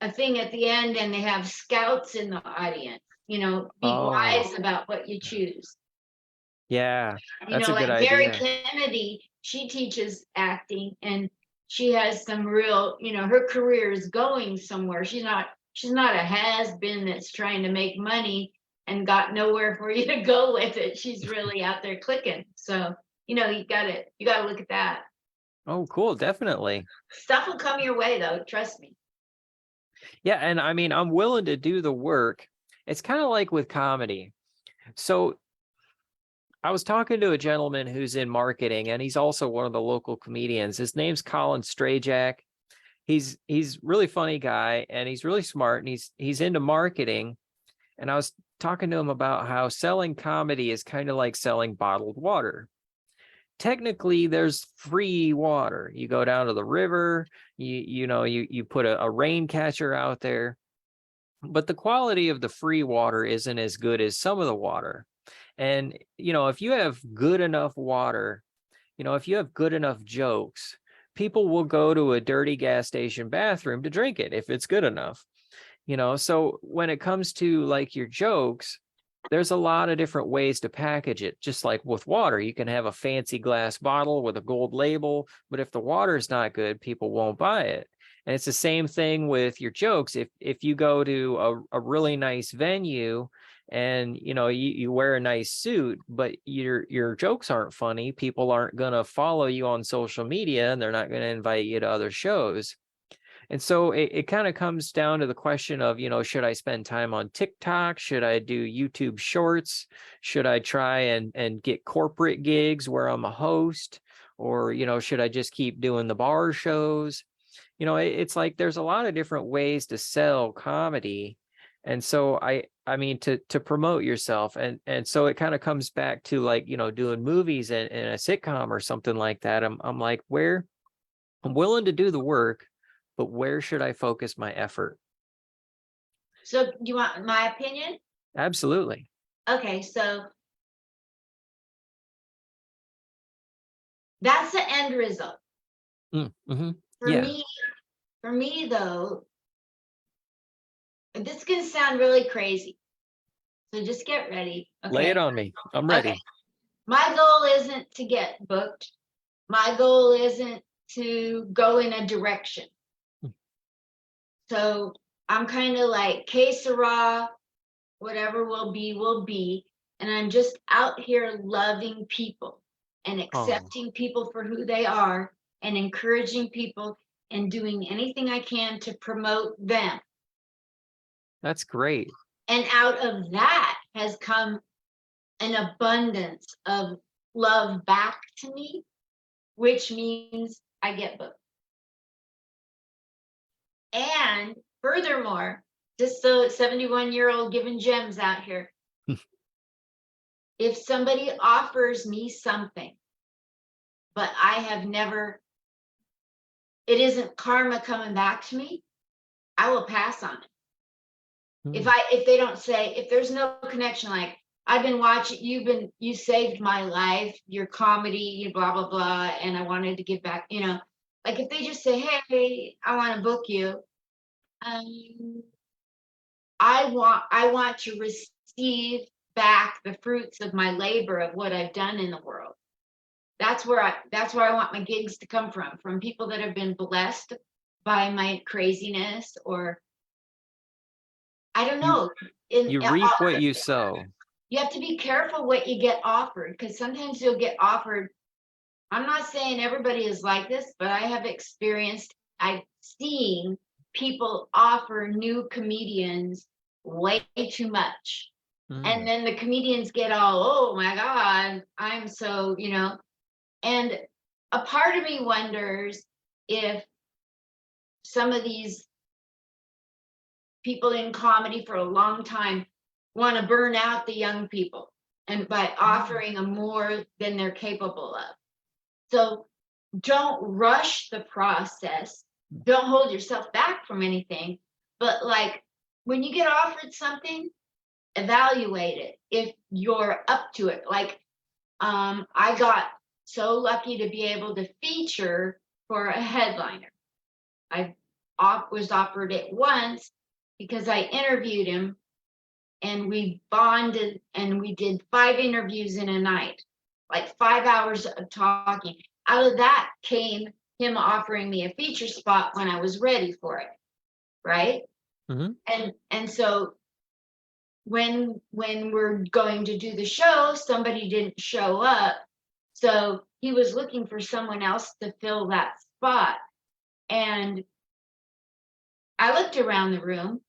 S1: a thing at the end and they have scouts in the audience. Be
S2: Oh,
S1: wise about what you choose.
S2: yeah, that's a good
S1: Like Mary
S2: idea.
S1: Kennedy, she teaches acting and she has some real, her career is going somewhere. She's not a has-been that's trying to make money and got nowhere for you to go with it. She's really out there clicking. So, you gotta look at that.
S2: Oh, cool, definitely.
S1: Stuff will come your way though, trust me.
S2: Yeah, and I mean, I'm willing to do the work. It's kind of like with comedy. So I was talking to a gentleman who's in marketing, and he's also one of the local comedians. His name's Colin Strayjack. He's really funny guy, and he's really smart, and he's into marketing. And I was talking to him about how selling comedy is kind of like selling bottled water. Technically, there's free water. You go down to the river, you put a rain catcher out there, but the quality of the free water isn't as good as some of the water. And if you have good enough water, if you have good enough jokes, people will go to a dirty gas station bathroom to drink it if it's good enough. So when it comes to like your jokes, there's a lot of different ways to package it. Just like with water, you can have a fancy glass bottle with a gold label, but if the water is not good, people won't buy it. And it's the same thing with your jokes. If you go to a really nice venue and you wear a nice suit, but your jokes aren't funny, people aren't gonna follow you on social media and they're not gonna invite you to other shows. And so it kind of comes down to the question of, should I spend time on TikTok? Should I do YouTube shorts? Should I try and get corporate gigs where I'm a host? Or, should I just keep doing the bar shows? It's like there's a lot of different ways to sell comedy. And so I mean to promote yourself. And so it kind of comes back to like, doing movies and a sitcom or something like that. I'm like, where I'm willing to do the work, but where should I focus my effort?
S1: So do you want my opinion?
S2: Absolutely.
S1: Okay, so That's the end result.
S2: Mm-hmm.
S1: For
S2: Yeah.
S1: me, for me though, this is gonna sound really crazy. So just get ready.
S2: Lay it
S1: Okay.
S2: on me. I'm
S1: Okay.
S2: ready.
S1: My goal isn't to get booked. My goal isn't to go in a direction. So I'm kind of like, que sera, whatever will be. And I'm just out here loving people and
S2: Oh,
S1: accepting people for who they are and encouraging people and doing anything I can to promote them.
S2: that's great.
S1: And out of that has come an abundance of love back to me, which means I get booked. And furthermore, just so 71-year-old giving gems out here, if somebody offers me something, but I have never, it isn't karma coming back to me, I will pass on it.
S2: Mm.
S1: If they don't say, if there's no connection, like I've been watching, you saved my life, your comedy, you blah, blah, blah, and I wanted to give back, like if they just say, hey, I want to book you, I want to receive back the fruits of my labor of what I've done in the world. That's where I want my gigs to come from people that have been blessed by my craziness, or I don't
S2: You
S1: know.
S2: you reap what you sow.
S1: You have to be careful what you get offered, because sometimes you'll get offered. I'm not saying everybody is like this, but I've seen people offer new comedians way too much. And
S2: Mm.
S1: then the comedians get all, oh my God, I'm so, and a part of me wonders if some of these people in comedy for a long time want to burn out the young people and by offering them more than they're capable of. So don't rush the process. Don't hold yourself back from anything. But like when you get offered something, evaluate it if you're up to it. Like I got so lucky to be able to feature for a headliner. I was offered it once because I interviewed him and we bonded and we did 5 interviews in a night, like 5 hours of talking. Out of that came him offering me a feature spot when I was ready for it, right?
S2: Mm-hmm.
S1: And so when we're going to do the show, somebody didn't show up, so he was looking for someone else to fill that spot. And I looked around the room,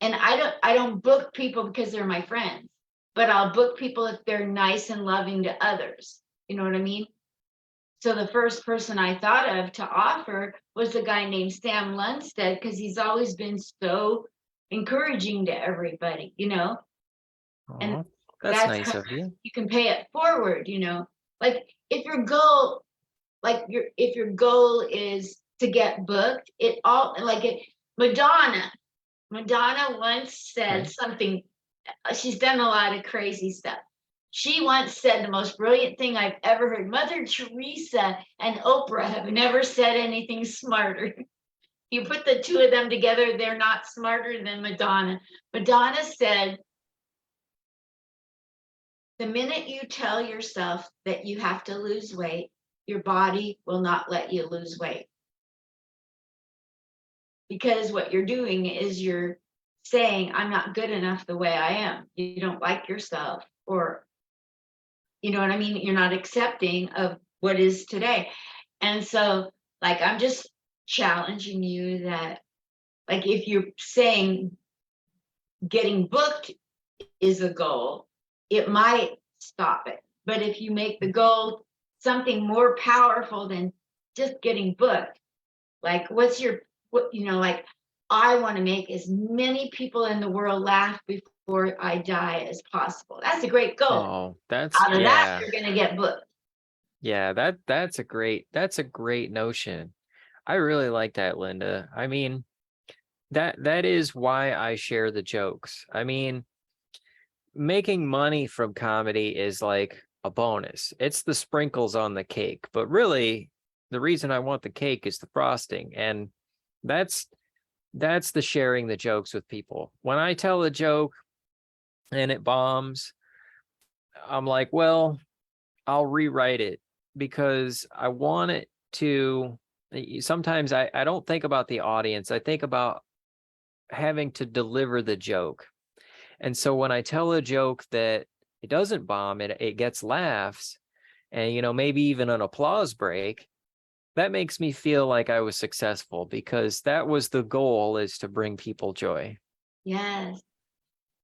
S1: and I don't book people because they're my friends, but I'll book people if they're nice and loving to others. You know what I mean? So the first person I thought of to offer was a guy named Sam Lundstedt, because he's always been so encouraging to everybody, and
S2: Oh, that's
S1: that's
S2: nice
S1: how
S2: of you.
S1: you can pay it forward, like if your goal, if your goal is to get booked, Madonna once said
S2: Okay.
S1: something. She's done a lot of crazy stuff. She once said the most brilliant thing I've ever heard. Mother Teresa and Oprah have never said anything smarter. You put the two of them together, they're not smarter than Madonna. Madonna said, the minute you tell yourself that you have to lose weight, your body will not let you lose weight. Because what you're doing is you're saying, I'm not good enough the way I am. You don't like yourself, or, you know what I mean? You're not accepting of what is today. And so, like, I'm just challenging you that, like, if you're saying getting booked is a goal, it might stop it. But if you make the goal something more powerful than just getting booked, like like I want to make as many people in the world laugh before I die as possible. That's a great goal.
S2: Oh, that's
S1: Out of that,
S2: yeah.
S1: you're gonna get booked.
S2: Yeah, that's a great notion. I really like that, Linda. I mean, that is why I share the jokes. I mean, making money from comedy is like a bonus. It's the sprinkles on the cake, but really the reason I want the cake is the frosting. And that's the sharing the jokes with people. When I tell a joke and it bombs, I'm like, well, I'll rewrite it because I want it to. Sometimes I don't think about the audience. I think about having to deliver the joke. And so when I tell a joke that it doesn't bomb, it gets laughs and, maybe even an applause break, that makes me feel like I was successful because that was the goal, is to bring people joy.
S1: Yes.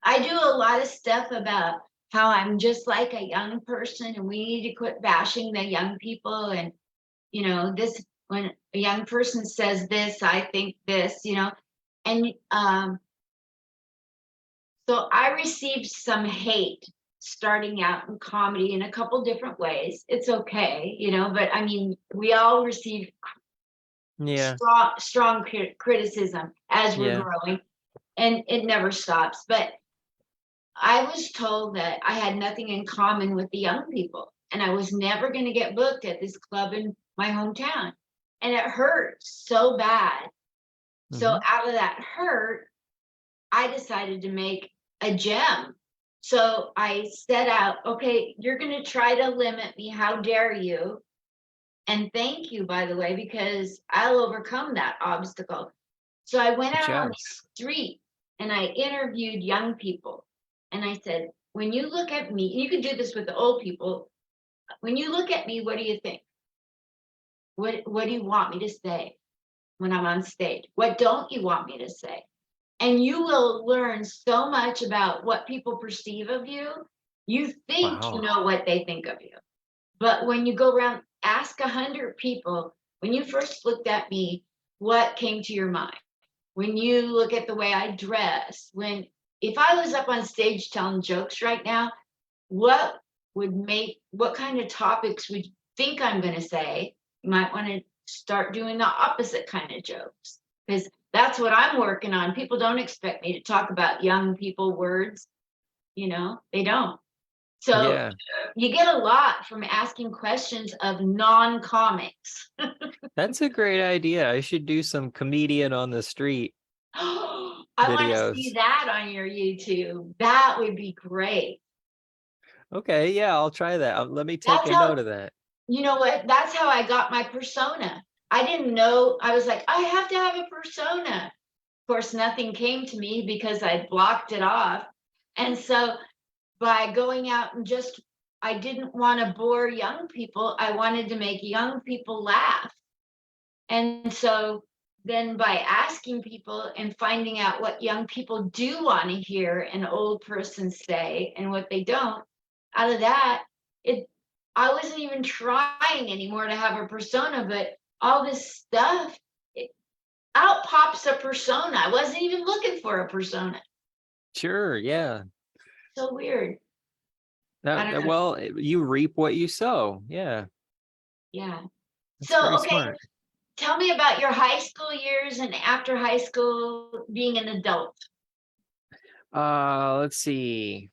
S1: I do a lot of stuff about how I'm just like a young person and we need to quit bashing the young people. And, this, when a young person says this, I think this, and so I received some hate starting out in comedy in a couple different ways. It's okay, but I mean, we all receive
S2: Yeah.
S1: strong criticism as we're
S2: Yeah.
S1: growing, and it never stops. But I was told that I had nothing in common with the young people, and I was never going to get booked at this club in my hometown. And it hurt so bad. So
S2: Mhm.
S1: out of that hurt, I decided to make a gem. So I set out, okay, you're going to try to limit me. How dare you? And thank you, by the way, because I'll overcome that obstacle. So I went
S2: Good
S1: out on
S2: job.
S1: the street and I interviewed young people. And I said, when you look at me, you can do this with the old people. When you look at me, what do you think? What do you want me to say when I'm on stage? What don't you want me to say? And you will learn so much about what people perceive of you. You think you
S2: Wow.
S1: know what they think of you. But when you go around, ask 100 people, when you first looked at me, what came to your mind? When you look at the way I dress, if I was up on stage telling jokes right now, what what kind of topics would you think I'm going to say? You might want to start doing the opposite kind of jokes, because that's what I'm working on. People don't expect me to talk about young people words, they don't. So
S2: Yeah.
S1: you get a lot from asking questions of non-comics.
S2: That's a great idea. I should do some comedian on the street
S1: I want to see
S2: videos.
S1: that on your YouTube. That would be great.
S2: Okay, yeah, I'll try that. Let me take
S1: That's
S2: a
S1: how,
S2: note of that.
S1: you know what? That's how I got my persona. I didn't know. I was like, I have to have a persona. Of course, nothing came to me because I blocked it off. And so by going out and I didn't want to bore young people. I wanted to make young people laugh. And so then by asking people and finding out what young people do want to hear an old person say and what they don't, out of that, I wasn't even trying anymore to have a persona, but all this stuff, out pops a persona. I wasn't even looking for a persona.
S2: Sure, yeah.
S1: So weird. I don't know.
S2: Well, you reap what you sow. Yeah,
S1: Yeah.
S2: that's
S1: So,
S2: very
S1: okay,
S2: smart.
S1: tell me about your high school years and after high school being an adult.
S2: Let's see.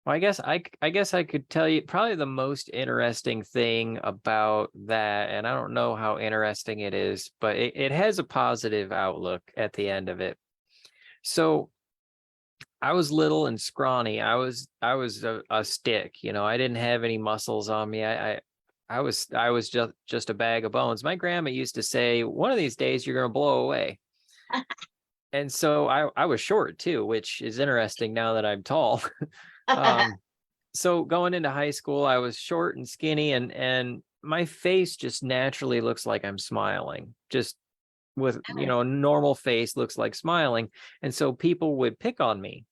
S2: Well, I guess I could tell you probably the most interesting thing about that, and I don't know how interesting it is, but it has a positive outlook at the end of it. So I was little and scrawny. I was a stick, I didn't have any muscles on me. I was just a bag of bones. My grandma used to say, one of these days you're gonna blow away. And so I was short too, which is interesting now that I'm tall. Um, so going into high school, I was short and skinny, and my face just naturally looks like I'm smiling. Just with, a normal face looks like smiling. And so people would pick on me.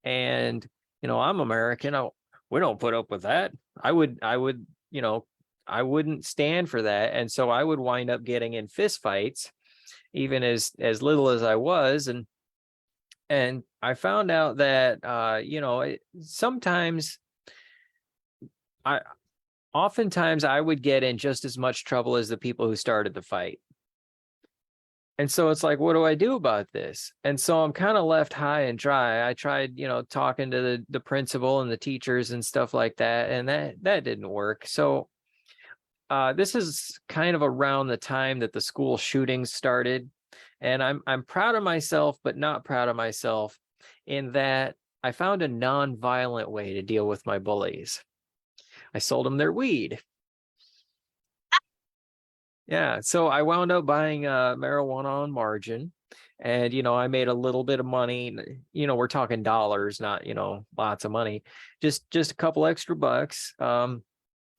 S2: And, I'm American. We don't put up with that. I would, I wouldn't stand for that. And so I would wind up getting in fist fights, even as little as I was. And I found out that, sometimes I oftentimes I would get in just as much trouble as the people who started the fight. And so it's like, what do I do about this? And so I'm kind of left high and dry. I tried, talking to the principal and the teachers and stuff like that, and that didn't work. So this is kind of around the time that the school shootings started, and I'm proud of myself, but not proud of myself in that I found a non-violent way to deal with my bullies. I sold them their weed. Yeah, so I wound up buying marijuana on margin, and I made a little bit of money. We're talking dollars, not lots of money, just a couple extra bucks.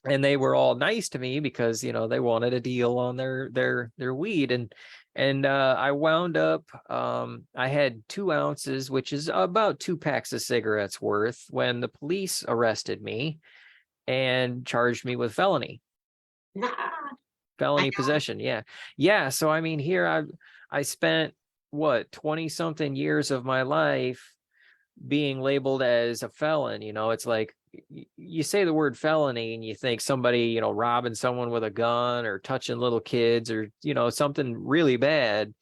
S2: And they were all nice to me because they wanted a deal on their weed, and I wound up I had 2 ounces, which is about 2 packs of cigarettes worth, when the police arrested me and charged me with felony
S1: I know.
S2: possession. Yeah, so I mean, here I spent what, 20 something years of my life being labeled as a felon. It's like you say the word felony and you think somebody robbing someone with a gun or touching little kids or something really bad,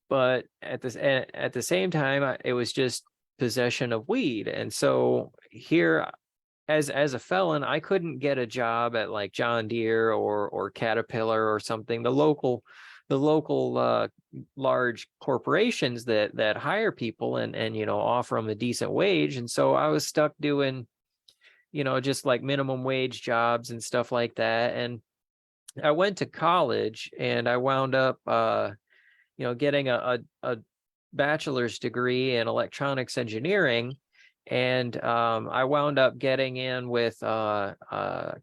S2: but at the same time, it was just possession of weed. And so here, as a felon, I couldn't get a job at like John Deere or Caterpillar or something, the local large corporations that hire people and offer them a decent wage. And so I was stuck doing just like minimum wage jobs and stuff like that. And I went to college and I wound up getting a bachelor's degree in electronics engineering. And I wound up getting in with a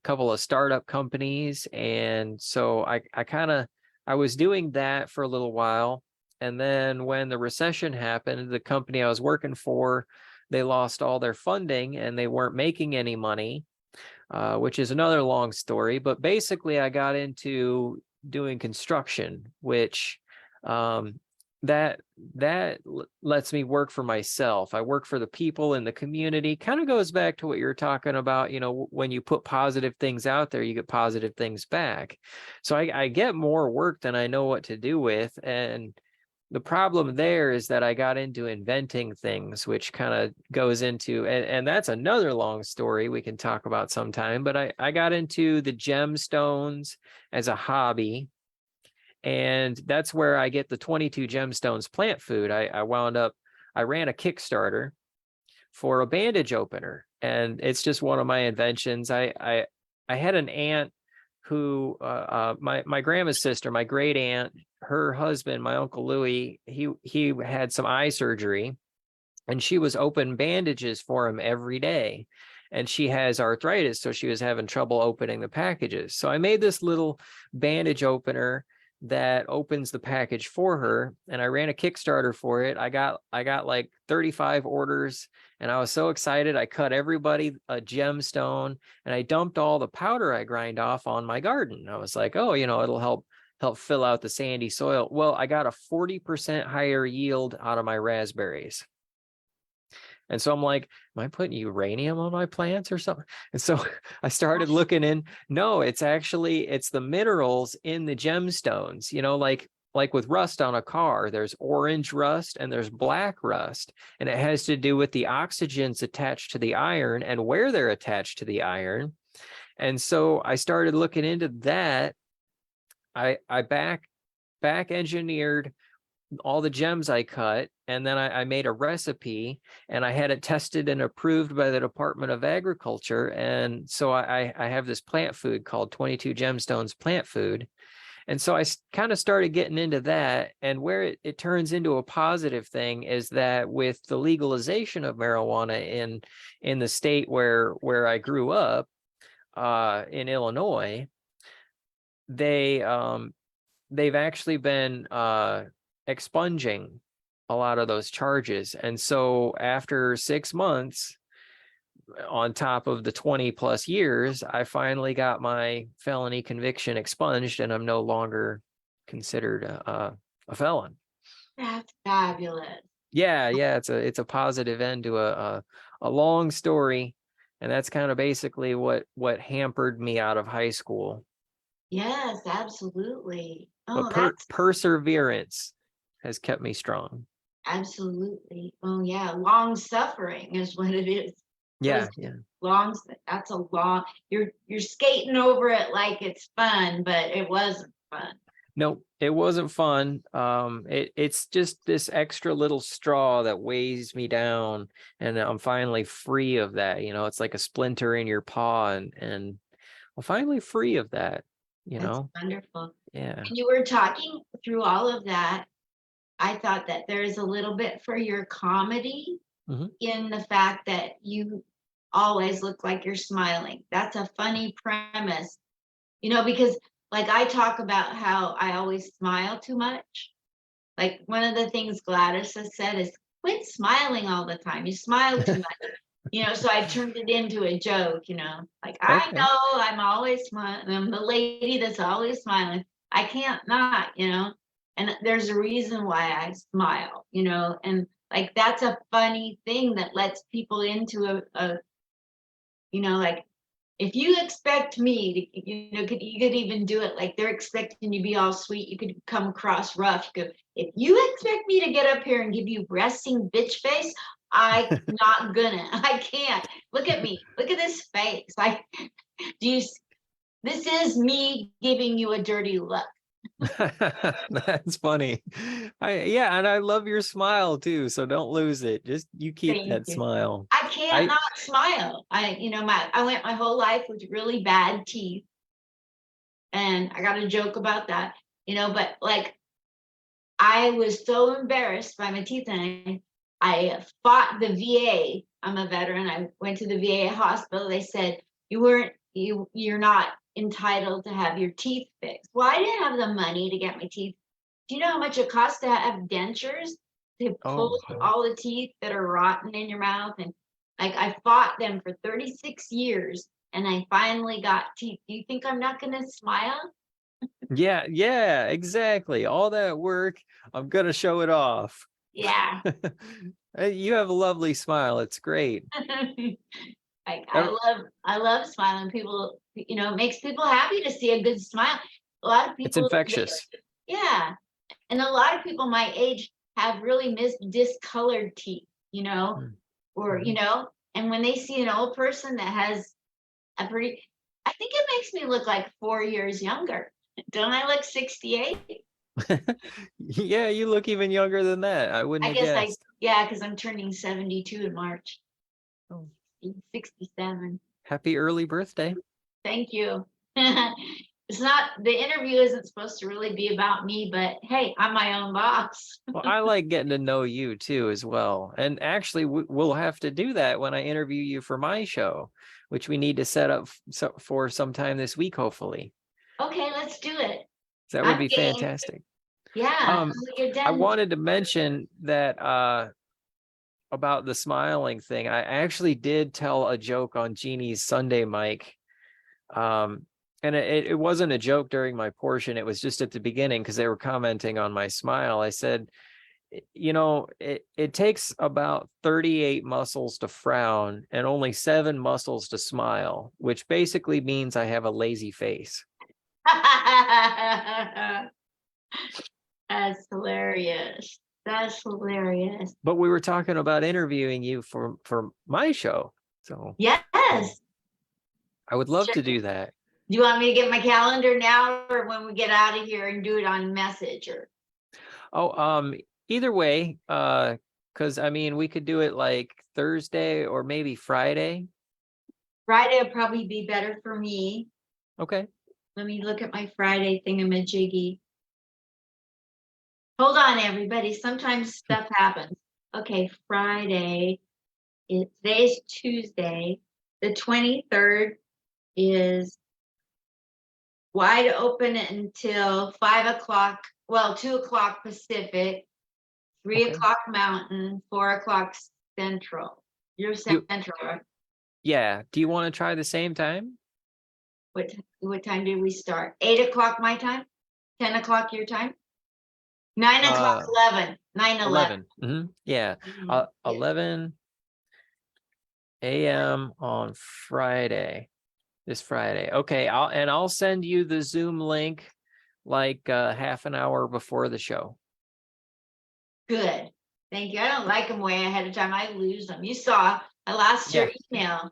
S2: couple of startup companies. And so I was doing that for a little while. And then when the recession happened, the company I was working for, they lost all their funding and they weren't making any money, which is another long story. But basically, I got into doing construction, which that lets me work for myself. I work for the people in the community. Kind of goes back to what you're talking about. When you put positive things out there, you get positive things back. So I get more work than I know what to do with. And the problem there is that I got into inventing things, which kind of goes into, and that's another long story we can talk about sometime, but I got into the gemstones as a hobby. And that's where I get the 22 gemstones plant food. I ran a Kickstarter for a bandage opener, and it's just one of my inventions. I had an aunt who, my grandma's sister, my great aunt, her husband, my Uncle Louis, he had some eye surgery, and she was open bandages for him every day. And she has arthritis, so she was having trouble opening the packages. So I made this little bandage opener that opens the package for her, and I ran a Kickstarter for it. I got like 35 orders, and I was so excited. I cut everybody a gemstone, and I dumped all the powder I grind off on my garden. I was like, oh, it'll help fill out the sandy soil. Well, I got a 40% higher yield out of my raspberries. And so I'm like, am I putting uranium on my plants or something? And so I started looking in. No, it's the minerals in the gemstones, like with rust on a car, there's orange rust and there's black rust. And it has to do with the oxygens attached to the iron and where they're attached to the iron. And so I started looking into that. I back engineered all the gems I cut, and then I made a recipe, and I had it tested and approved by the Department of Agriculture. And so I have this plant food called 22 Gemstones Plant Food. And so I kind of started getting into that. And where it turns into a positive thing is that with the legalization of marijuana in the state where I grew up, in Illinois, they've actually been expunging a lot of those charges. And so after 6 months, on top of the 20 plus years, I finally got my felony conviction expunged, and I'm no longer considered a felon.
S1: That's fabulous.
S2: Yeah, it's a positive end to a long story, and that's kind of basically what hampered me out of high school.
S1: Yes, absolutely.
S2: But
S1: Oh, that's
S2: perseverance has kept me strong.
S1: absolutely. Oh, yeah. Long suffering is what it is. Was
S2: Yeah, yeah.
S1: long. That's a long. You're skating over it like it's fun, but it wasn't fun.
S2: No, it wasn't fun. It's just this extra little straw that weighs me down, and I'm finally free of that. It's like a splinter in your paw, and I'm finally free of that, you
S1: That's
S2: know?
S1: wonderful.
S2: Yeah.
S1: When you were talking through all of that, I thought that there's a little bit for your comedy
S2: Mhm.
S1: in the fact that you always look like you're smiling. That's a funny premise, because like I talk about how I always smile too much. Like one of the things Gladys has said is quit smiling all the time. You smile too much. So I turned it into a joke, like I
S2: Okay.
S1: know I'm always smiling. I'm the lady that's always smiling. I can't not, and there's a reason why I smile, and like that's a funny thing that lets people into like if you expect me to, you could even do it like they're expecting you to be all sweet. You could come across rough. You go, if you expect me to get up here and give you resting bitch face, I not gonna. I can't. Look at me. Look at this face. Do you? This is me giving you a dirty look.
S2: That's funny. Yeah, and I love your smile too, so don't lose it. Just you keep
S1: Thank
S2: that
S1: you.
S2: smile.
S1: I can't
S2: I
S1: not smile. I went my whole life with really bad teeth, and I got a joke about that. But like I was so embarrassed by my teeth, and I fought the VA. I'm a veteran. I went to the VA hospital. They said you're not entitled to have your teeth fixed. Well, I didn't have the money to get my teeth. Do you know how much it costs to have dentures to
S2: oh
S1: pull all the teeth that are rotten in your mouth? And like I fought them for 36 years, and I finally got teeth. Do you think I'm not going to smile?
S2: yeah, yeah, exactly. All that work, I'm gonna show it off.
S1: Yeah.
S2: Hey, you have a lovely smile. It's great.
S1: Like
S2: Ever-
S1: I love smiling. People, it makes people happy to see a good smile. A lot of
S2: It's
S1: people,
S2: infectious.
S1: yeah, and a lot of people my age have really discolored teeth, or
S2: Mhm.
S1: and when they see an old person that has a pretty, I think it makes me look like 4 years younger. Don't I look 68?
S2: Yeah, you look even younger than that. I wouldn't
S1: I
S2: have
S1: guess
S2: guessed.
S1: yeah, because I'm turning 72 in March.
S2: Oh,
S1: 67.
S2: happy early birthday.
S1: Thank you. It's not, the interview isn't supposed to really be about me, but hey, I'm my own boss.
S2: Well, I like getting to know you too as well. And actually, we'll have to do that when I interview you for my show, which we need to set up for sometime this week, hopefully.
S1: Okay, let's do it.
S2: So that would
S1: I'm
S2: be
S1: game.
S2: fantastic.
S1: Yeah,
S2: Um,
S1: you're
S2: I
S1: done.
S2: wanted to mention that about the smiling thing. I actually did tell a joke on Jeannie's Sunday mic. Um, and it wasn't a joke during my portion. It was just at the beginning because they were commenting on my smile. I said, it takes about 38 muscles to frown and only 7 muscles to smile, which basically means I have a lazy face.
S1: That's hilarious. That's hilarious.
S2: But we were talking about interviewing you for my show. So
S1: Yes.
S2: I would love
S1: Sure.
S2: to do that.
S1: Do you want me to get my calendar now or when we get out of here and do it on message or
S2: Oh, either way, because I mean we could do it like Thursday or maybe Friday.
S1: Friday will probably be better for me.
S2: Okay.
S1: Let me look at my Friday thingamajiggy. Hold on, everybody. Sometimes stuff happens. Okay, Friday. Today's Tuesday. The 23rd is wide open until 5 o'clock. Well, 2 o'clock Pacific, three
S2: Okay.
S1: o'clock Mountain, 4 o'clock Central. You're
S2: You
S1: Central, right?
S2: Yeah. Do you want to try the same time?
S1: What time did we start? 8 o'clock my time? 10 o'clock your time? 9 o'clock,
S2: Uh
S1: 11. 9:11.
S2: 11. Yeah.
S1: Yeah.
S2: 11 a.m. on Friday. This Friday. Okay, I'll send you the Zoom link like half an hour before the show.
S1: Good. Thank you. I don't like them way ahead of time. I lose them. You saw, I lost your email.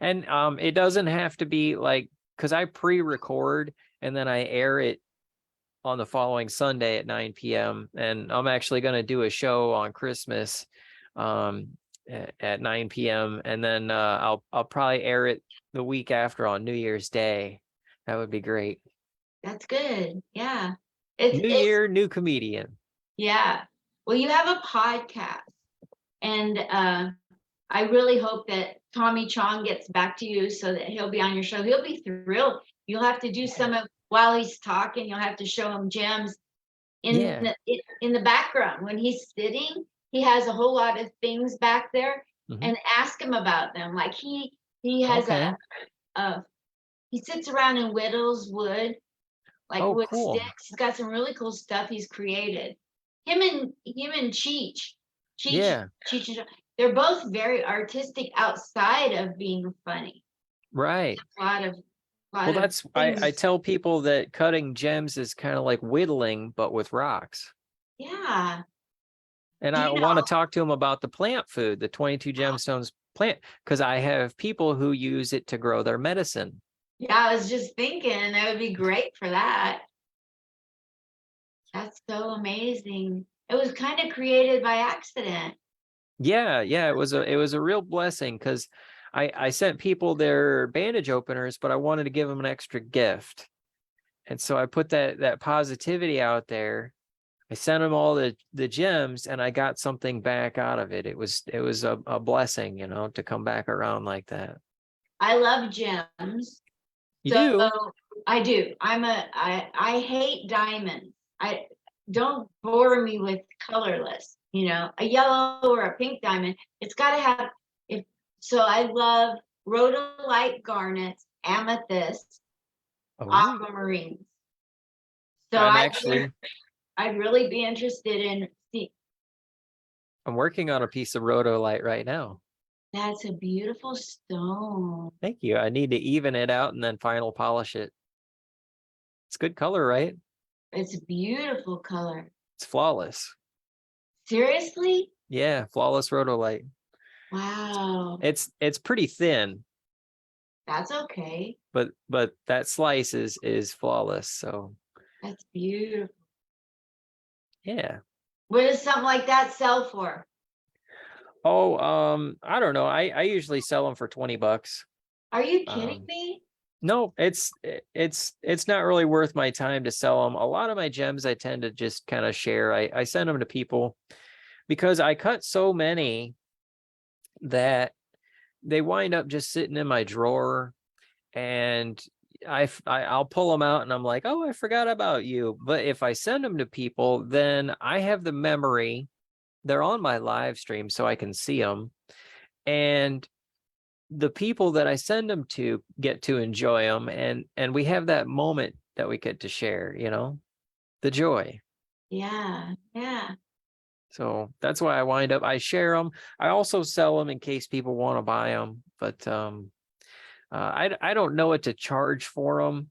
S2: And it doesn't have to be like, because I pre-record and then I air it on the following Sunday at 9 p.m. And I'm actually going to do a show on Christmas at 9 p.m. And then I'll probably air it the week after on New Year's Day. That would be great.
S1: That's good. Yeah.
S2: New year, new comedian.
S1: Yeah. Well, you have a podcast, and I really hope that Tommy Chong gets back to you so that he'll be on your show. He'll be thrilled. You'll have to do some of, while he's talking, you'll have to show him gems in the background. When he's sitting, he has a whole lot of things back there, and ask him about them. Like he has he sits around and whittles wood, like wood sticks. He's got some really cool stuff he's created. Him and Cheech, they're both very artistic outside of being funny.
S2: Right.
S1: Well,
S2: that's I tell people that cutting gems is kind of like whittling, but with rocks.
S1: Yeah.
S2: And I want to talk to them about the plant food, the 22 gemstones plant, because I have people who use it to grow their medicine.
S1: Yeah, I was just thinking that would be great for that. That's so amazing. It was kind of created by accident.
S2: Yeah, it was a real blessing, because I sent people their bandage openers, but I wanted to give them an extra gift. And so I put that positivity out there. I sent them all the gems, and I got something back out of it. It was a blessing, to come back around like that.
S1: I love gems.
S2: You do?
S1: I do. I hate diamonds. Don't bore me with colorless, a yellow or a pink diamond. It's got to have, so I love rhodolite garnets, amethyst, aquamarines. So I'd really be interested in.
S2: I'm working on a piece of rhodolite right now.
S1: That's a beautiful stone.
S2: Thank you. I need to even it out and then final polish it. It's good color, right?
S1: It's a beautiful color.
S2: It's flawless.
S1: Seriously?
S2: Yeah, flawless rhodolite.
S1: Wow.
S2: It's pretty thin.
S1: That's okay.
S2: But that slice is flawless, so.
S1: That's beautiful.
S2: Yeah.
S1: What does something like that sell for?
S2: Oh, I don't know. I usually sell them for $20.
S1: Are you kidding me?
S2: No, it's not really worth my time to sell them. A lot of my gems I tend to just kind of share. I send them to people because I cut so many that they wind up just sitting in my drawer, and I'll pull them out and I'm like, oh, I forgot about you. But if I send them to people, then I have the memory. They're on my live stream so I can see them. And the people that I send them to get to enjoy them. And we have that moment that we get to share, the joy.
S1: Yeah. Yeah.
S2: So that's why I share them. I also sell them in case people want to buy them, but I don't know what to charge for them.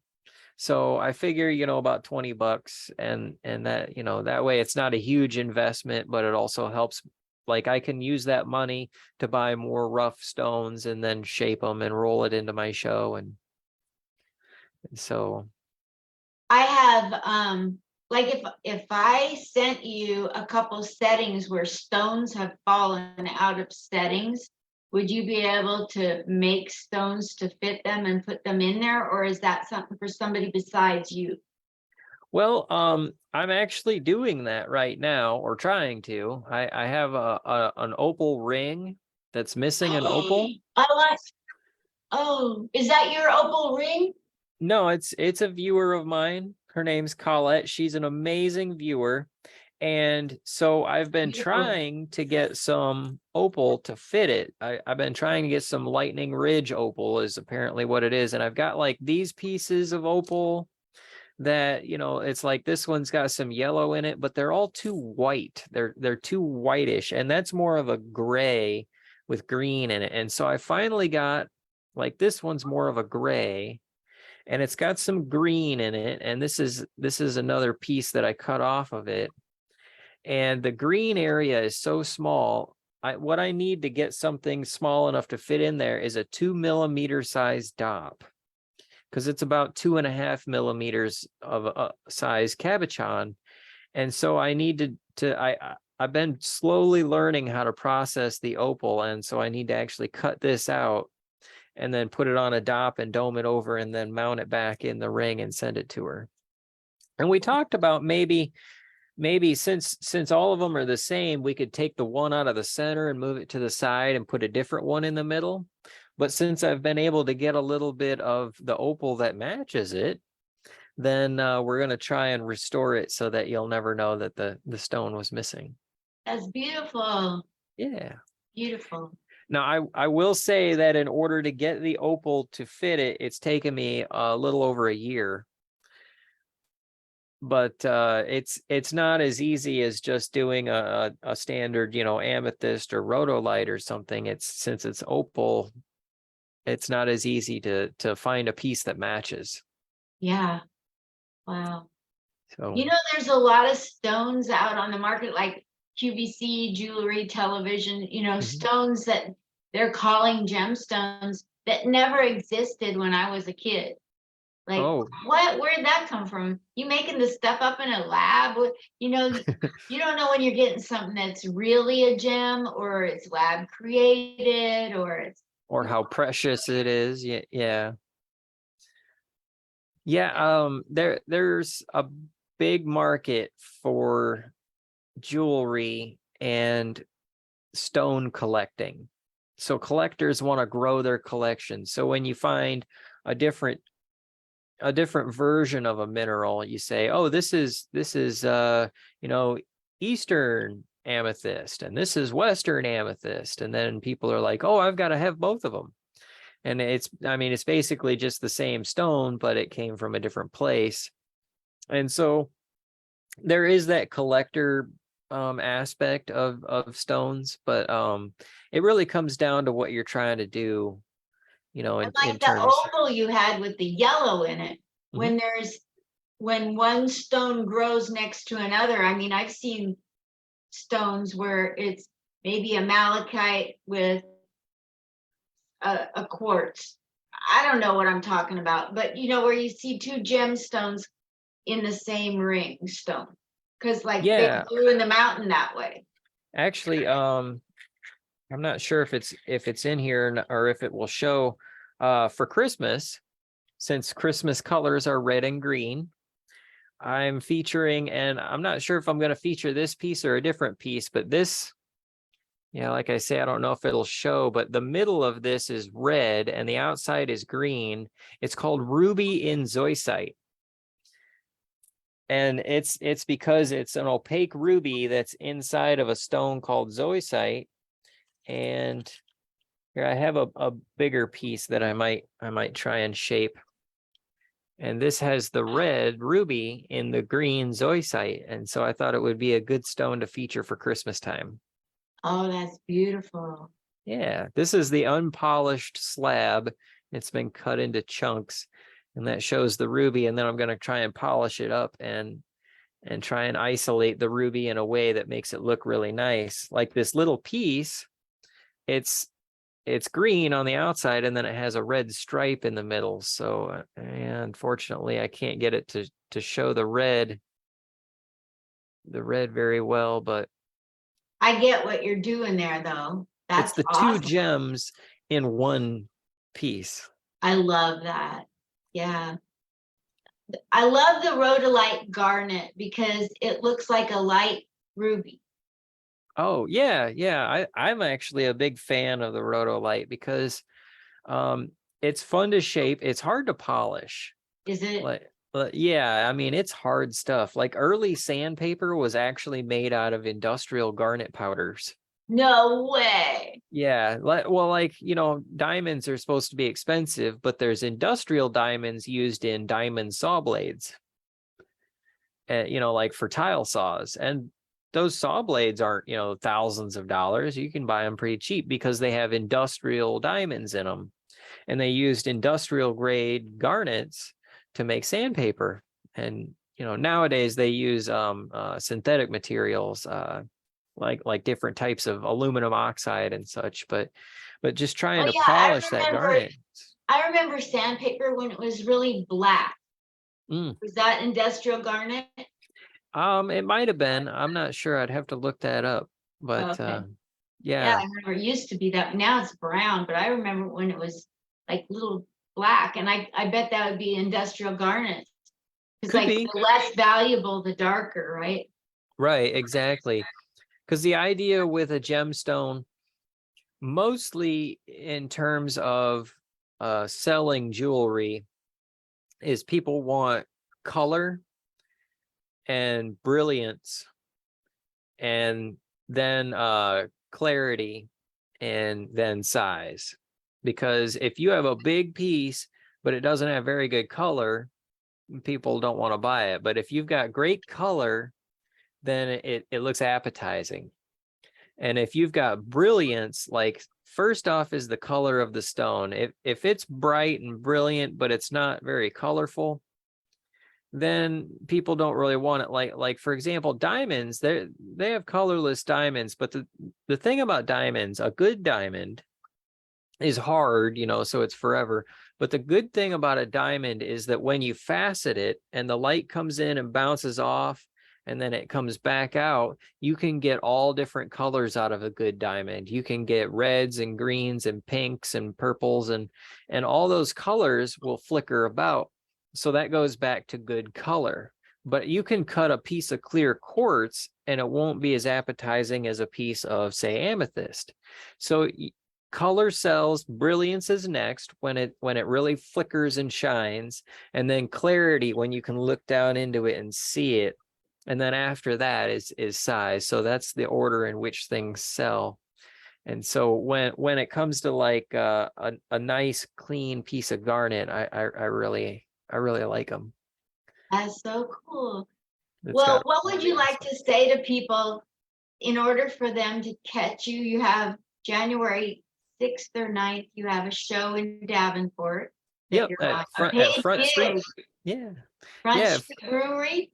S2: So I figure, about $20, and that, that way it's not a huge investment, but it also helps. Like I can use that money to buy more rough stones and then shape them and roll it into my show. And so
S1: I have, like if I sent you a couple settings where stones have fallen out of settings, would you be able to make stones to fit them and put them in there? Or is that something for somebody besides you?
S2: Well, I'm actually doing that right now, or trying to. I have an opal ring that's missing an opal.
S1: Oh, is that your opal ring?
S2: No, it's a viewer of mine. Her name's Colette. She's an amazing viewer. And so I've been trying to get some opal to fit it. I've been trying to get some Lightning Ridge opal is apparently what it is. And I've got like these pieces of opal that, it's like this one's got some yellow in it, but they're all too white. They're too whitish. And that's more of a gray with green in it. And so I finally got Like this one's more of a gray, and it's got some green in it. And this is another piece that I cut off of it. And the green area is so small. What I need to get something small enough to fit in there is a 2 millimeter size dop, because it's about 2.5 millimeters of a size cabochon. And so I need I've been slowly learning how to process the opal. And so I need to actually cut this out and then put it on a dop and dome it over and then mount it back in the ring and send it to her. And we talked about maybe since all of them are the same, we could take the one out of the center and move it to the side and put a different one in the middle. But since I've been able to get a little bit of the opal that matches it, then we're going to try and restore it so that you'll never know that the stone was missing.
S1: That's beautiful.
S2: Yeah.
S1: Beautiful.
S2: Now, I will say that in order to get the opal to fit it, it's taken me a little over a year. But it's not as easy as just doing a standard, amethyst or rhodolite or something. Since it's opal, it's not as easy to find a piece that matches.
S1: Yeah. Wow.
S2: So
S1: there's a lot of stones out on the market, like QVC, jewelry, television, stones that they're calling gemstones that never existed when I was a kid. Like, where'd that come from? You making this stuff up in a lab? You don't know when you're getting something that's really a gem, or it's lab created, or
S2: how precious it is. Yeah. There's a big market for jewelry and stone collecting. So collectors want to grow their collection. So when you find a different version of a mineral, you say, oh, this is Eastern amethyst, and this is Western amethyst. And then people are like, oh, I've got to have both of them. And it's basically just the same stone, but it came from a different place. And so there is that collector aspect of stones, but it really comes down to what you're trying to do, in
S1: like the
S2: terms.
S1: opal you had with the yellow in it.
S2: Mm-hmm.
S1: When one stone grows next to another. I mean, I've seen stones where it's maybe a malachite with a quartz. I don't know what I'm talking about, but where you see two gemstones in the same ring stone, because they grew in the mountain that way.
S2: Actually, I'm not sure if it's in here or if it will show for Christmas, since Christmas colors are red and green. I'm featuring, and I'm not sure if I'm going to feature this piece or a different piece, but this, like I say, I don't know if it'll show, but the middle of this is red and the outside is green. It's called ruby in zoisite. And it's because it's an opaque ruby that's inside of a stone called zoisite. And here I have a bigger piece that I might try and shape. And this has the red ruby in the green zoisite. And so I thought it would be a good stone to feature for Christmas time.
S1: Oh, that's beautiful.
S2: Yeah, this is the unpolished slab. It's been cut into chunks, and that shows the ruby. And then I'm going to try and polish it up and try and isolate the ruby in a way that makes it look really nice. Like this little piece, it's green on the outside, and then it has a red stripe in the middle. So unfortunately, I can't get it to show the red very well, but
S1: I get what you're doing there, though. That's
S2: it's the
S1: awesome.
S2: 2 gems in one piece.
S1: I love that. Yeah. I love the rhodolite garnet because it looks like a light ruby.
S2: Oh, yeah. I'm actually a big fan of the rhodolite because it's fun to shape. It's hard to polish.
S1: Is it?
S2: Yeah, I mean, it's hard stuff. Like early sandpaper was actually made out of industrial garnet powders.
S1: No way.
S2: Yeah, well, diamonds are supposed to be expensive, but there's industrial diamonds used in diamond saw blades, like for tile saws. And those saw blades aren't, thousands of dollars. You can buy them pretty cheap because they have industrial diamonds in them. and they used industrial grade garnets to make sandpaper. And nowadays they use synthetic materials, like different types of aluminum oxide and such, but just trying
S1: Oh
S2: to
S1: yeah,
S2: polish that garnet.
S1: I remember sandpaper when it was really black.
S2: Mm.
S1: Was that industrial garnet?
S2: It might have been. I'm not sure. I'd have to look that up. But
S1: Okay. Yeah,
S2: yeah,
S1: I remember it used to be that. Now it's brown, but I remember when it was like little black, and I bet that would be industrial garnet. It's
S2: could
S1: like
S2: be.
S1: the less valuable, the darker, right?
S2: Right, exactly. Because the idea with a gemstone, mostly in terms of selling jewelry, is people want color and brilliance, and then clarity, and then size. Because if you have a big piece but it doesn't have very good color, people don't want to buy it. But if you've got great color, then it looks appetizing. And if you've got brilliance, like, first off is the color of the stone. If it's bright and brilliant but it's not very colorful, then people don't really want it. Like for example, diamonds, they have colorless diamonds, but the thing about diamonds, a good diamond is hard, so it's forever. But the good thing about a diamond is that when you facet it and the light comes in and bounces off and then it comes back out, you can get all different colors out of a good diamond. You can get reds and greens and pinks and purples, and all those colors will flicker about. So that goes back to good color. But you can cut a piece of clear quartz and it won't be as appetizing as a piece of, say, amethyst. So color sells, brilliance is next, when it really flickers and shines, and then clarity when you can look down into it and see it, and then after that is size. So that's the order in which things sell. And so when it comes to like a nice clean piece of garnet, I really like them.
S1: That's so cool.
S2: It's
S1: Well,
S2: got
S1: what would you like to say to people in order for them to catch you? You have January 6th or 9th, you have a show in Davenport that
S2: Yep,
S1: you're
S2: at
S1: on. A paid
S2: Front Street.
S1: gig.
S2: Yeah.
S1: Front
S2: Yeah,
S1: Street Brewery.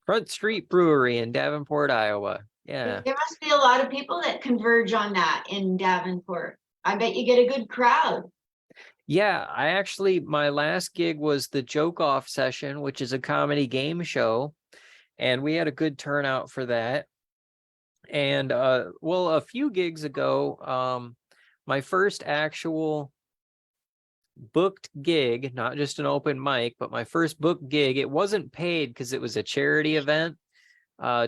S2: Front Street Brewery in Davenport, Iowa. Yeah.
S1: There must be a lot of people that converge on that in Davenport. I bet you get a good crowd.
S2: Yeah, my last gig was the Joke Off session, which is a comedy game show, and we had a good turnout for that. And well, a few gigs ago, my first actual booked gig, not just an open mic, but my first booked gig, it wasn't paid because it was a charity event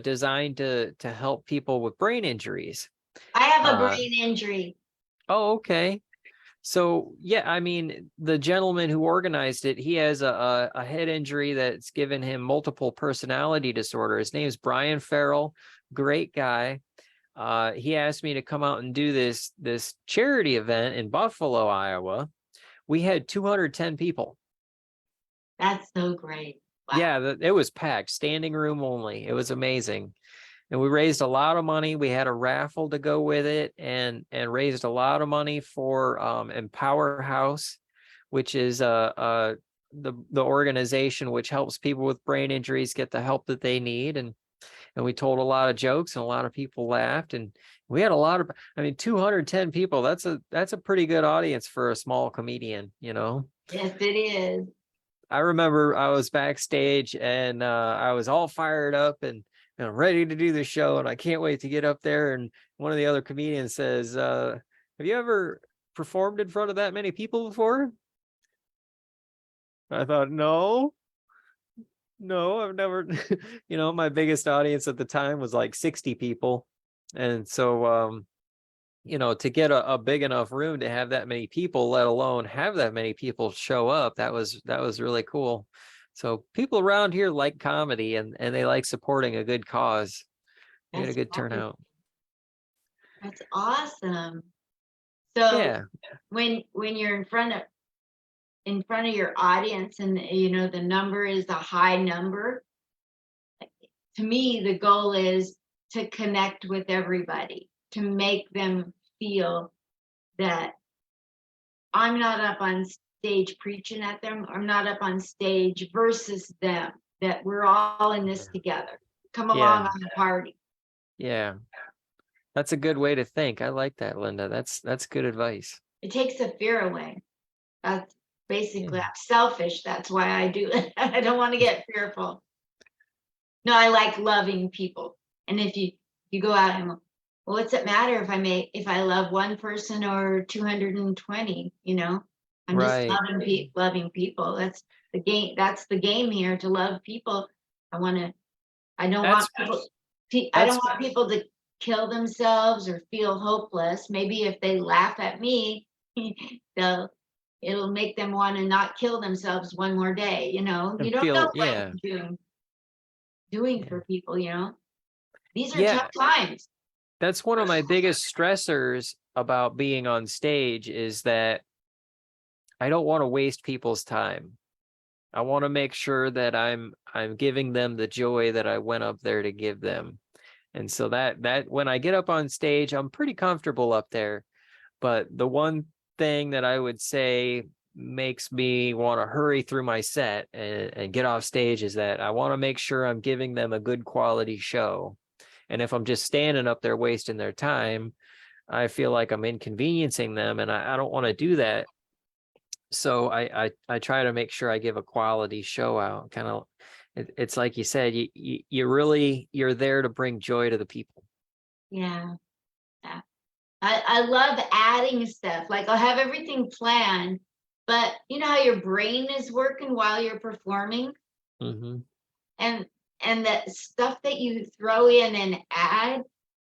S2: designed to help people with brain injuries.
S1: I have a brain injury.
S2: Oh, okay. So yeah, I mean, the gentleman who organized it, he has a head injury that's given him multiple personality disorder. His name is Brian Farrell, great guy. He asked me to come out and do this charity event in Buffalo, Iowa. We had 210 people.
S1: That's so great. Wow.
S2: Yeah, it was packed, standing room only. It was amazing. And we raised a lot of money. We had a raffle to go with it, and raised a lot of money for Empower House, which is the organization which helps people with brain injuries get the help that they need. And we told a lot of jokes, and a lot of people laughed, and we had a lot of, 210 people. That's a pretty good audience for a small comedian,
S1: Yes, it is.
S2: I remember I was backstage, and I was all fired up and ready to do the show, and I can't wait to get up there. And one of the other comedians says, have you ever performed in front of that many people before? I thought, no, I've never. My biggest audience at the time was like 60 people. And so, to get a big enough room to have that many people, let alone have that many people show up, that was really cool. So people around here like comedy, and they like supporting a good cause. We had a good turnout.
S1: That's awesome. So
S2: Yeah.
S1: when you're in front of your audience, and the number is a high number, to me the goal is to connect with everybody, to make them feel that I'm not up on stage preaching at them. I'm not up on stage versus them, that we're all in this together. Come along
S2: Yeah.
S1: on the party.
S2: Yeah. That's a good way to think. I like that, Linda. That's good advice.
S1: It takes the fear away. That's basically,
S2: Yeah.
S1: I'm selfish. That's why I do it. I don't want to get fearful. No, I like loving people. And if you go out and, well, what's it matter if I love one person or 220, you know? I'm just
S2: Right.
S1: loving people. That's the game. That's the game here, to love people. I want to, I don't want
S2: That's
S1: people, I don't
S2: that's
S1: want people to kill themselves or feel hopeless. Maybe if they laugh at me, they'll, it'll make them want to not kill themselves one more day. You know, you
S2: and
S1: don't know
S2: feel,
S1: what
S2: yeah.
S1: you're doing
S2: Yeah.
S1: for people, you know? These are
S2: Yeah.
S1: tough times.
S2: That's one of my biggest stressors about being on stage is that I don't want to waste people's time. I want to make sure that I'm giving them the joy that I went up there to give them. And so that when I get up on stage, I'm pretty comfortable up there. But the one thing that I would say makes me want to hurry through my set and get off stage is that I want to make sure I'm giving them a good quality show. And if I'm just standing up there wasting their time, I feel like I'm inconveniencing them, and I don't want to do that. So I try to make sure I give a quality show out. Kind of, it's like you said, you really, you're there to bring joy to the people.
S1: Yeah. Yeah. I love adding stuff. Like, I'll have everything planned, but you know how your brain is working while you're performing?
S2: Hmm.
S1: And that stuff that you throw in and add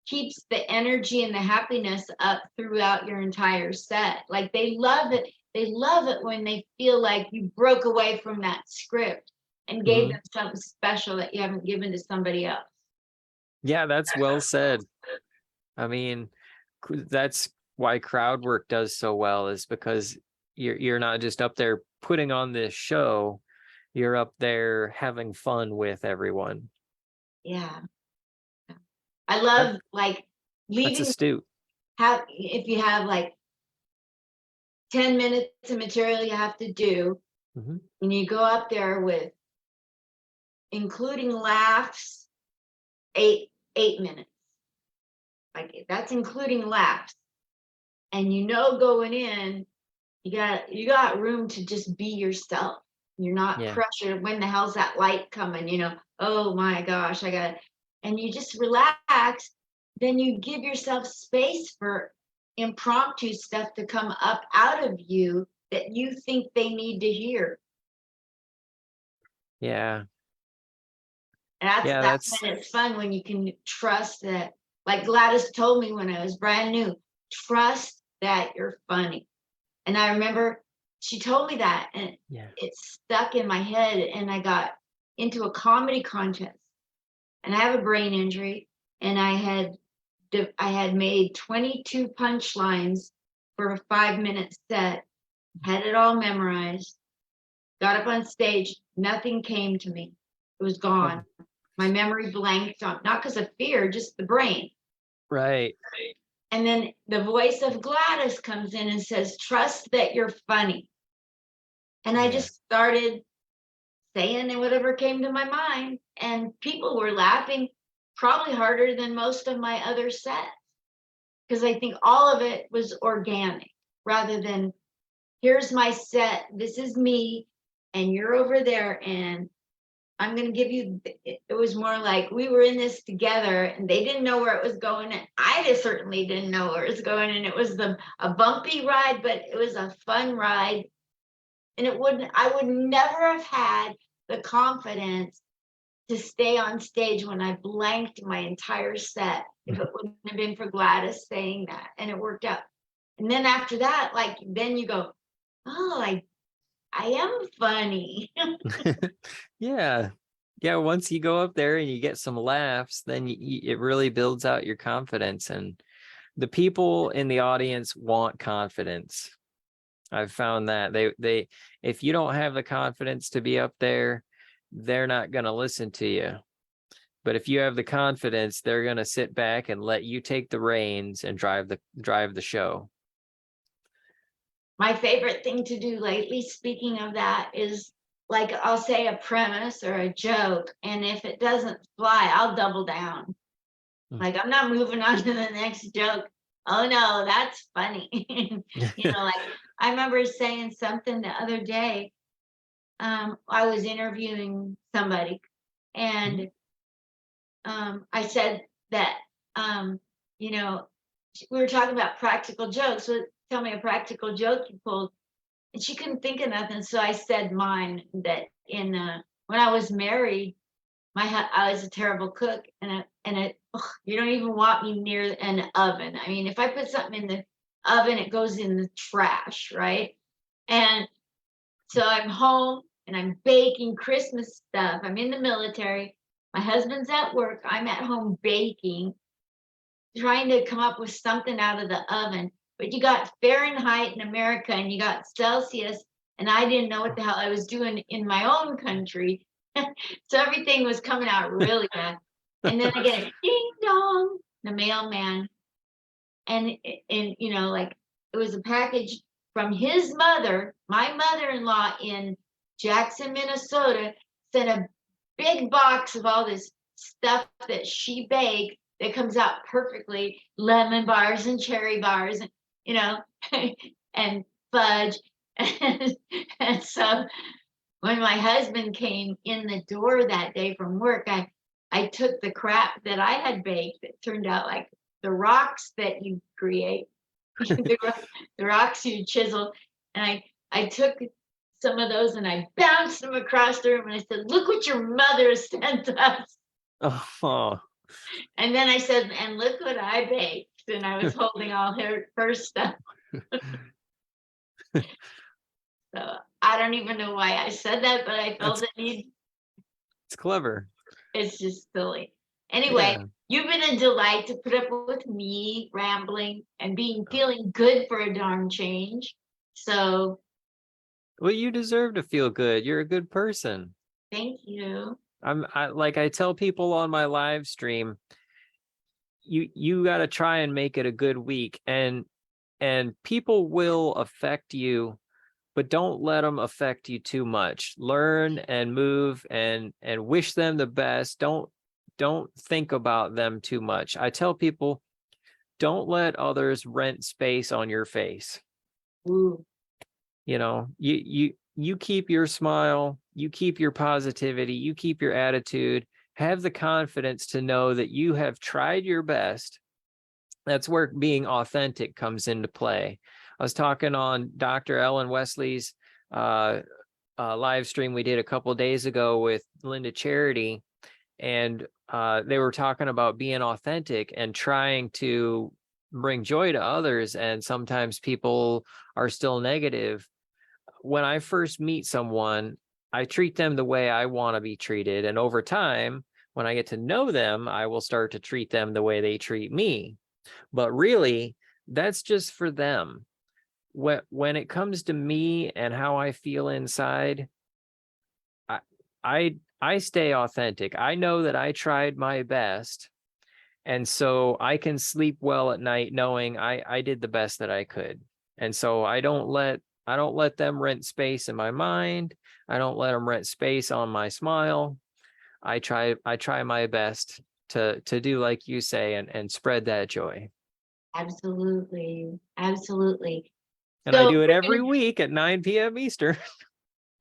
S1: keeps the energy and the happiness up throughout your entire set. Like, they love it. They love it when they feel like you broke away from that script and gave
S2: Hmm.
S1: them something special that you haven't given to somebody else.
S2: Yeah, that's well said. I mean, that's why crowd work does so well, is because you're not just up there putting on this show, you're up there having fun with everyone.
S1: Yeah. I
S2: That,
S1: love, like,
S2: that's
S1: leaving,
S2: astute.
S1: if you have like 10 minutes of material you have to do,
S2: Hmm.
S1: and you go up there with, including laughs, 8 minutes. Like, that's including laughs. And going in, you got room to just be yourself. You're not
S2: Yeah.
S1: pressured. When the hell's that light coming? Oh my gosh, and you just relax. Then you give yourself space for impromptu stuff to come up out of you that you think they need to hear.
S2: Yeah.
S1: And that's
S2: Yeah,
S1: that's when it's fun, when you can trust that. Like Gladys told me when I was brand new, trust that you're funny. And I remember she told me that, and
S2: yeah.
S1: it stuck in my head. And I got into a comedy contest, and I have a brain injury, and I had made 22 punchlines for a 5-minute set, had it all memorized, got up on stage, nothing came to me. It was gone.
S2: Oh,
S1: My memory blanked on, not because of fear, just the brain.
S2: right.
S1: And then the voice of Gladys comes in and says, trust that you're funny. And I
S2: Yeah.
S1: just started saying whatever came to my mind. And people were laughing probably harder than most of my other sets. Because I think all of it was organic rather than, here's my set, this is me, and you're over there, and I'm going to give you. It was more like we were in this together, and they didn't know where it was going. And I just certainly didn't know where it was going. And it was a bumpy ride, but it was a fun ride. And I would never have had the confidence to stay on stage when I blanked my entire set if it wouldn't have been for Gladys saying that. And it worked out. And then after that, like, then you go, oh, I am funny.
S2: Yeah. Yeah, once you go up there and you get some laughs, then it really builds out your confidence, and the people in the audience want confidence. I've found that they if you don't have the confidence to be up there, they're not going to listen to you. But if you have the confidence, they're going to sit back and let you take the reins and drive the show.
S1: my favorite thing to do lately, speaking of that, is like I'll say a premise or a joke, and if it doesn't fly, I'll double down.
S2: Mm.
S1: Like I'm not moving on to the next joke. Oh no, that's funny. Like I remember saying something the other day. I was interviewing somebody, and I said that you know we were talking about practical jokes. So tell me a practical joke you pulled, and she couldn't think of nothing. So I said mine that in when I was married, I was a terrible cook, you don't even want me near an oven. I mean, if I put something in the oven, it goes in the trash, right? And so I'm home and I'm baking Christmas stuff. I'm in the military. My husband's at work. I'm at home baking, trying to come up with something out of the oven. But you got Fahrenheit in America and you got Celsius, and I didn't know what the hell I was doing in my own country. So everything was coming out really bad. And then I get a ding dong, the mailman, and like it was a package from his mother, my mother-in-law in Jackson, Minnesota, sent a big box of all this stuff that she baked that comes out perfectly, lemon bars and cherry bars, and and fudge. And so when my husband came in the door that day from work, I took the crap that I had baked that turned out like the rocks that you create, the rocks you chisel, and I took some of those and I bounced them across the room and I said, "Look what your mother sent us."
S2: Oh,
S1: And then I said, "And look what I baked," and I was holding all her stuff. So I don't even know why I said that, but I felt the need.
S2: it's clever.
S1: It's just silly. Anyway,
S2: Yeah.
S1: you've been a delight to put up with me rambling and feeling good for a darn change. So
S2: Well, you deserve to feel good. You're a good person.
S1: thank you.
S2: I tell people on my live stream, you got to try and make it a good week, and people will affect you, but don't let them affect you too much. Learn and move and wish them the best. Don't think about them too much. I tell people, don't let others rent space on your face.
S1: Ooh,
S2: You keep your smile, you keep your positivity, you keep your attitude, have the confidence to know that you have tried your best. That's where being authentic comes into play. I was talking on Dr. Ellen Wesley's live stream we did a couple of days ago with Linda Charity, and they were talking about being authentic and trying to bring joy to others, and sometimes people are still negative. When I first meet someone, I treat them the way I want to be treated, and over time, when I get to know them, I will start to treat them the way they treat me. But really, that's just for them. When it comes to me and how I feel inside, I stay authentic. I know that I tried my best, and so I can sleep well at night knowing I did the best that I could. And so I don't let them rent space in my mind. I don't let them rent space on my smile. I try my best to do like you say and spread that joy.
S1: absolutely. Absolutely.
S2: And I
S1: So
S2: do it
S1: we're
S2: every
S1: gonna,
S2: week at 9 p.m. Eastern.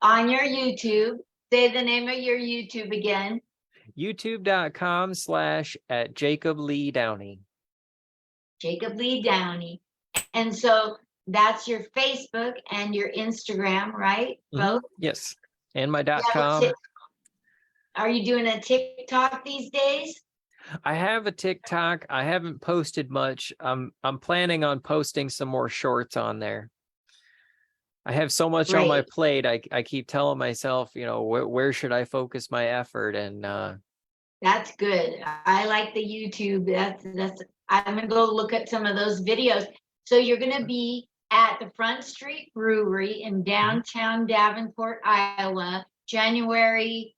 S1: on your YouTube, say the name of your YouTube again.
S2: YouTube.com/@Jacob Lee Downey.
S1: Jacob Lee Downey. And so that's your Facebook and your Instagram, right? Both?
S2: Yes. And my
S1: You have a
S2: .com.
S1: Are you doing a TikTok these days?
S2: I have a TikTok. I haven't posted much. I'm planning on posting some more shorts on there. I have so much on my
S1: Great.
S2: plate. I keep telling myself, where should I focus my effort? And
S1: That's good. I like the YouTube. That's I'm gonna go look at some of those videos. So you're gonna be at the Front Street Brewery in downtown Davenport, Iowa, January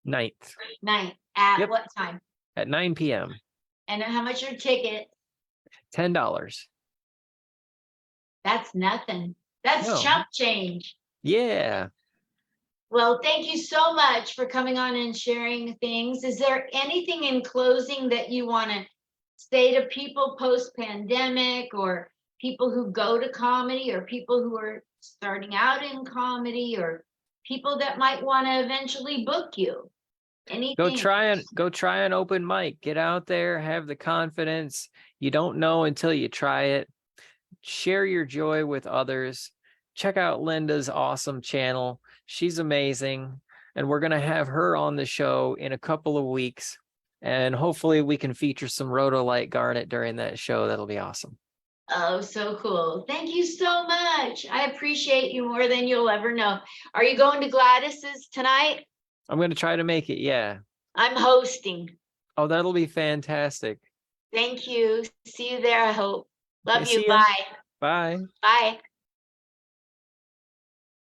S2: 9th
S1: 9th. At
S2: Yep.
S1: what time?
S2: At 9 p.m.
S1: And how much are tickets?
S2: $10.
S1: That's nothing. That's
S2: No.
S1: chump change.
S2: Yeah.
S1: Well, thank you so much for coming on and sharing things. Is there anything in closing that you want to say to people post-pandemic, or people who go to comedy, or people who are starting out in comedy, or people that might want to eventually book you? Anything?
S2: Go try an open mic. Get out there, have the confidence. You don't know until you try it. Share your joy with others. Check out Linda's awesome channel. She's amazing. And we're going to have her on the show in a couple of weeks. And hopefully we can feature some Rhodolite Garnet during that show. That'll be awesome.
S1: Oh, so cool. Thank you so much. I appreciate you more than you'll ever know. Are you going to Gladys's tonight?
S2: I'm going to try to make it. Yeah.
S1: I'm hosting.
S2: Oh, that'll be fantastic.
S1: Thank you. See you there, I hope. Love
S2: See
S1: you.
S2: ya.
S1: Bye.
S2: Bye.
S1: Bye.